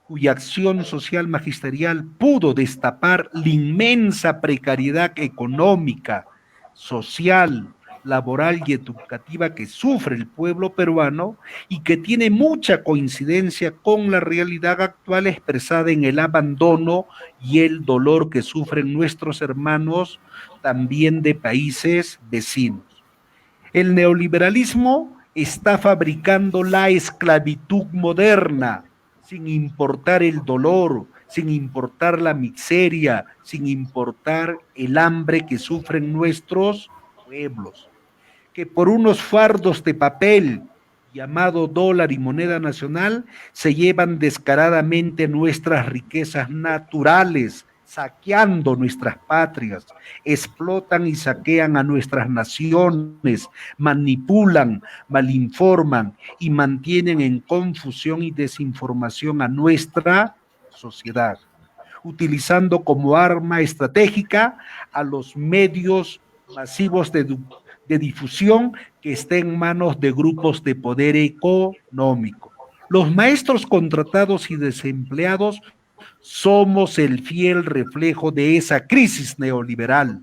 cuya acción social magisterial pudo destapar la inmensa precariedad económica, social, laboral y educativa que sufre el pueblo peruano y que tiene mucha coincidencia con la realidad actual expresada en el abandono y el dolor que sufren nuestros hermanos también de países vecinos. El neoliberalismo está fabricando la esclavitud moderna, sin importar el dolor, sin importar la miseria, sin importar el hambre que sufren nuestros pueblos, que por unos fardos de papel llamado dólar y moneda nacional se llevan descaradamente nuestras riquezas naturales, saqueando nuestras patrias, explotan y saquean a nuestras naciones, manipulan, malinforman y mantienen en confusión y desinformación a nuestra sociedad, utilizando como arma estratégica a los medios masivos de difusión que estén en manos de grupos de poder económico. Los maestros contratados y desempleados somos el fiel reflejo de esa crisis neoliberal,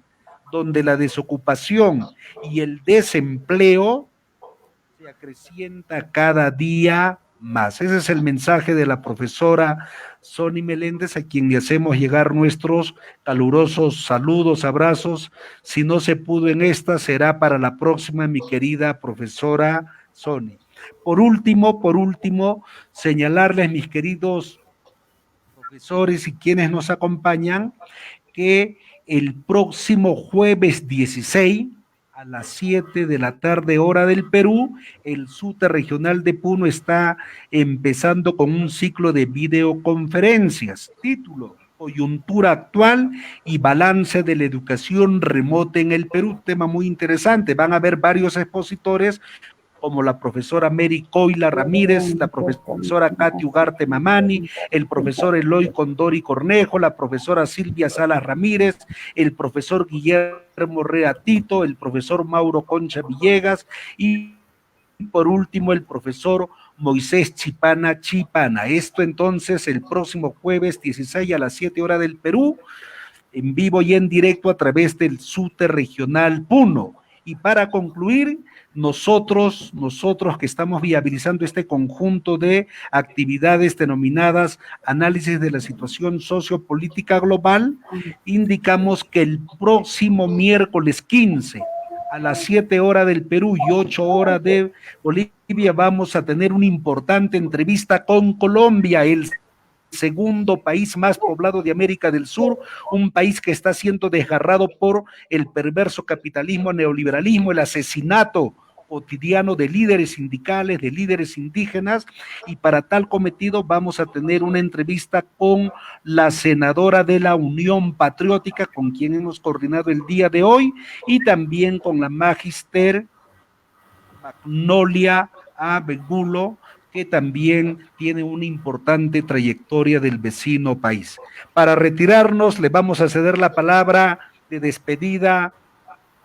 donde la desocupación y el desempleo se acrecienta cada día más. Ese es el mensaje de la profesora Sony Meléndez, a quien le hacemos llegar nuestros calurosos saludos, abrazos. Si no se pudo en esta, será para la próxima, mi querida profesora Sony. Por último, señalarles, mis queridos profesores y quienes nos acompañan, que el próximo jueves 16 a las 7 de la tarde, hora del Perú, el SUTE Regional de Puno está empezando con un ciclo de videoconferencias, título: Coyuntura actual y balance de la educación remota en el Perú. Tema muy interesante. Van a haber varios expositores, como la profesora Mary Coila Ramírez, la profesora Katy Ugarte Mamani, el profesor Eloy Condori Cornejo, la profesora Silvia Salas Ramírez, el profesor Guillermo Rea Tito, el profesor Mauro Concha Villegas y por último el profesor Moisés Chipana. Esto entonces el próximo jueves 16 a las 7 horas del Perú, en vivo y en directo a través del SUTE Regional Puno. Y para concluir, nosotros que estamos viabilizando este conjunto de actividades denominadas análisis de la situación sociopolítica global, indicamos que el próximo miércoles 15 a las 7 horas del Perú y 8 horas de Bolivia vamos a tener una importante entrevista con Colombia, el segundo país más poblado de América del Sur, un país que está siendo desgarrado por el perverso capitalismo, neoliberalismo, el asesinato cotidiano de líderes sindicales, de líderes indígenas, y para tal cometido vamos a tener una entrevista con la senadora de la Unión Patriótica, con quien hemos coordinado el día de hoy, y también con la magister Magnolia Abegulo, que también tiene una importante trayectoria del vecino país. Para retirarnos, le vamos a ceder la palabra de despedida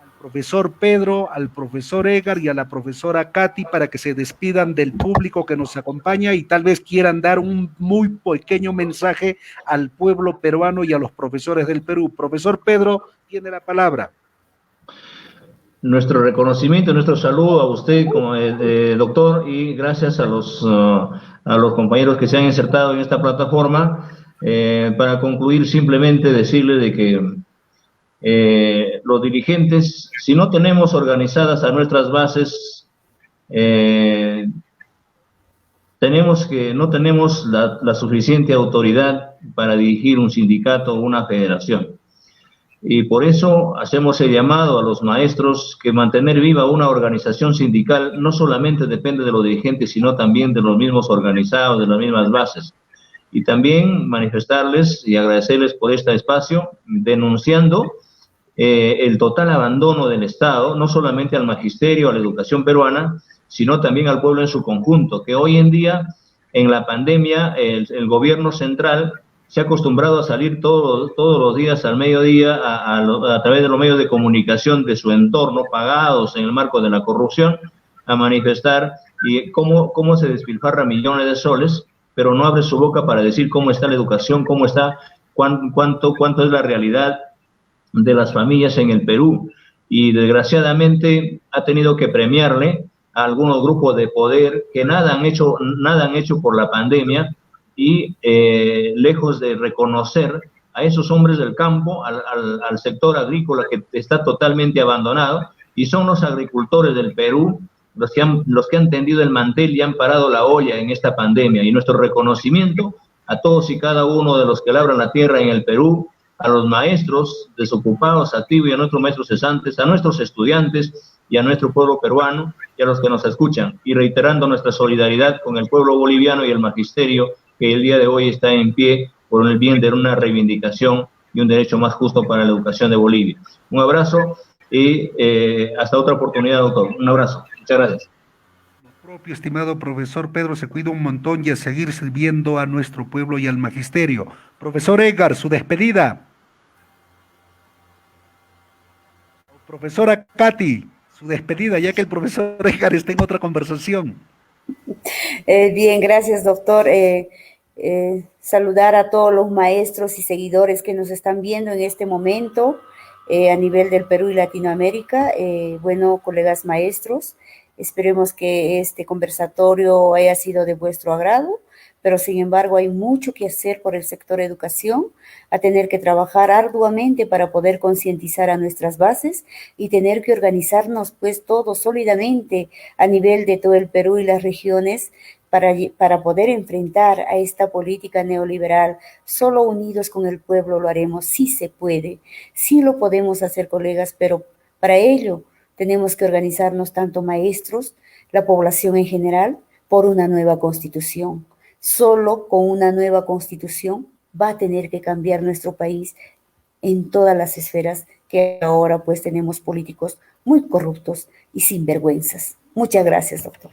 al profesor Pedro, al profesor Edgar y a la profesora Katy para que se despidan del público que nos acompaña y tal vez quieran dar un muy pequeño mensaje al pueblo peruano y a los profesores del Perú. Profesor Pedro, tiene la palabra. Nuestro reconocimiento, nuestro saludo a usted como doctor, y gracias a los compañeros que se han insertado en esta plataforma. Para concluir, simplemente decirle de que los dirigentes, si no tenemos organizadas a nuestras bases, no tenemos la suficiente autoridad para dirigir un sindicato o una federación. y por eso hacemos el llamado a los maestros que mantener viva una organización sindical no solamente depende de los dirigentes, sino también de los mismos organizados, de las mismas bases. Y también manifestarles y agradecerles por este espacio, denunciando el total abandono del Estado, no solamente al magisterio, a la educación peruana, sino también al pueblo en su conjunto, que hoy en día, en la pandemia, el gobierno central se ha acostumbrado a salir todos los días al mediodía a través de los medios de comunicación de su entorno, pagados en el marco de la corrupción, a manifestar y cómo se despilfarra millones de soles, pero no abre su boca para decir cómo está la educación, cómo está, cuánto es la realidad de las familias en el Perú. Y desgraciadamente ha tenido que premiarle a algunos grupos de poder que nada han hecho por la pandemia, y lejos de reconocer a esos hombres del campo, al sector agrícola que está totalmente abandonado, y son los agricultores del Perú los que han tendido el mantel y han parado la olla en esta pandemia. Y nuestro reconocimiento a todos y cada uno de los que labran la tierra en el Perú, a los maestros desocupados, activos, y a nuestros maestros cesantes, a nuestros estudiantes y a nuestro pueblo peruano y a los que nos escuchan, y reiterando nuestra solidaridad con el pueblo boliviano y el magisterio que el día de hoy está en pie por el bien de una reivindicación y un derecho más justo para la educación de Bolivia. Un abrazo y hasta otra oportunidad, doctor. Un abrazo. Muchas gracias. Lo propio, estimado profesor Pedro, se cuida un montón y a seguir sirviendo a nuestro pueblo y al magisterio. Profesor Edgar, su despedida. Profesora Katy, su despedida, ya que el profesor Edgar está en otra conversación. Bien, gracias, doctor. Saludar a todos los maestros y seguidores que nos están viendo en este momento a nivel del Perú y Latinoamérica. Bueno, colegas maestros, esperemos que este conversatorio haya sido de vuestro agrado, pero sin embargo hay mucho que hacer por el sector educación, a tener que trabajar arduamente para poder concientizar a nuestras bases y tener que organizarnos pues todos sólidamente a nivel de todo el Perú y las regiones para poder enfrentar a esta política neoliberal. Solo unidos con el pueblo lo haremos. Sí se puede, sí lo podemos hacer, colegas, pero para ello tenemos que organizarnos tanto maestros, la población en general, por una nueva constitución. Solo con una nueva constitución va a tener que cambiar nuestro país en todas las esferas, que ahora pues tenemos políticos muy corruptos y sinvergüenzas. Muchas gracias, doctor.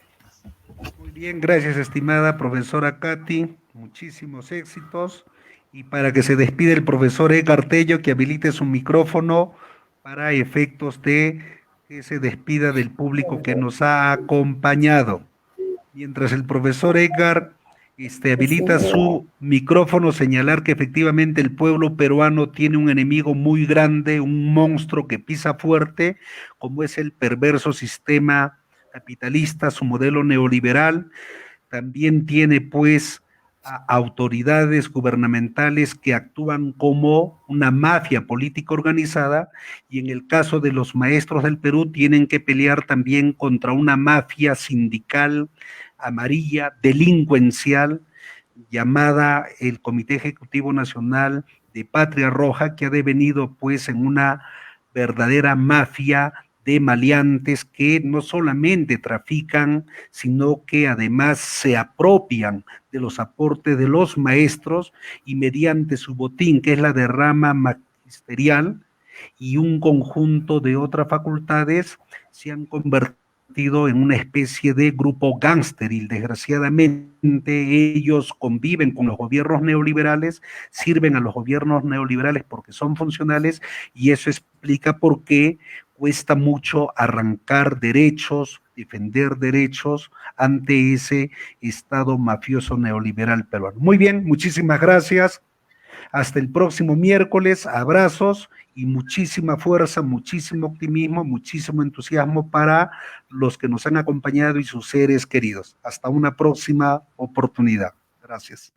Muy bien, gracias, estimada profesora Katy. Muchísimos éxitos. Y para que se despide el profesor Edgar Tello, que habilite su micrófono para efectos de que se despida del público que nos ha acompañado. Mientras el profesor Edgar habilita su micrófono, señalar que efectivamente el pueblo peruano tiene un enemigo muy grande, un monstruo que pisa fuerte, como es el perverso sistema capitalista, su modelo neoliberal. También tiene pues autoridades gubernamentales que actúan como una mafia política organizada, y en el caso de los maestros del Perú tienen que pelear también contra una mafia sindical amarilla, delincuencial, llamada el Comité Ejecutivo Nacional de Patria Roja, que ha devenido pues en una verdadera mafia de maleantes que no solamente trafican, sino que además se apropian de los aportes de los maestros, y mediante su botín, que es la derrama magisterial y un conjunto de otras facultades, se han convertido en una especie de grupo gángsteril. Desgraciadamente ellos conviven con los gobiernos neoliberales, sirven a los gobiernos neoliberales porque son funcionales, y eso explica por qué cuesta mucho arrancar derechos, defender derechos ante ese Estado mafioso neoliberal peruano. Muy bien, muchísimas gracias. Hasta el próximo miércoles, abrazos y muchísima fuerza, muchísimo optimismo, muchísimo entusiasmo para los que nos han acompañado y sus seres queridos. Hasta una próxima oportunidad. Gracias.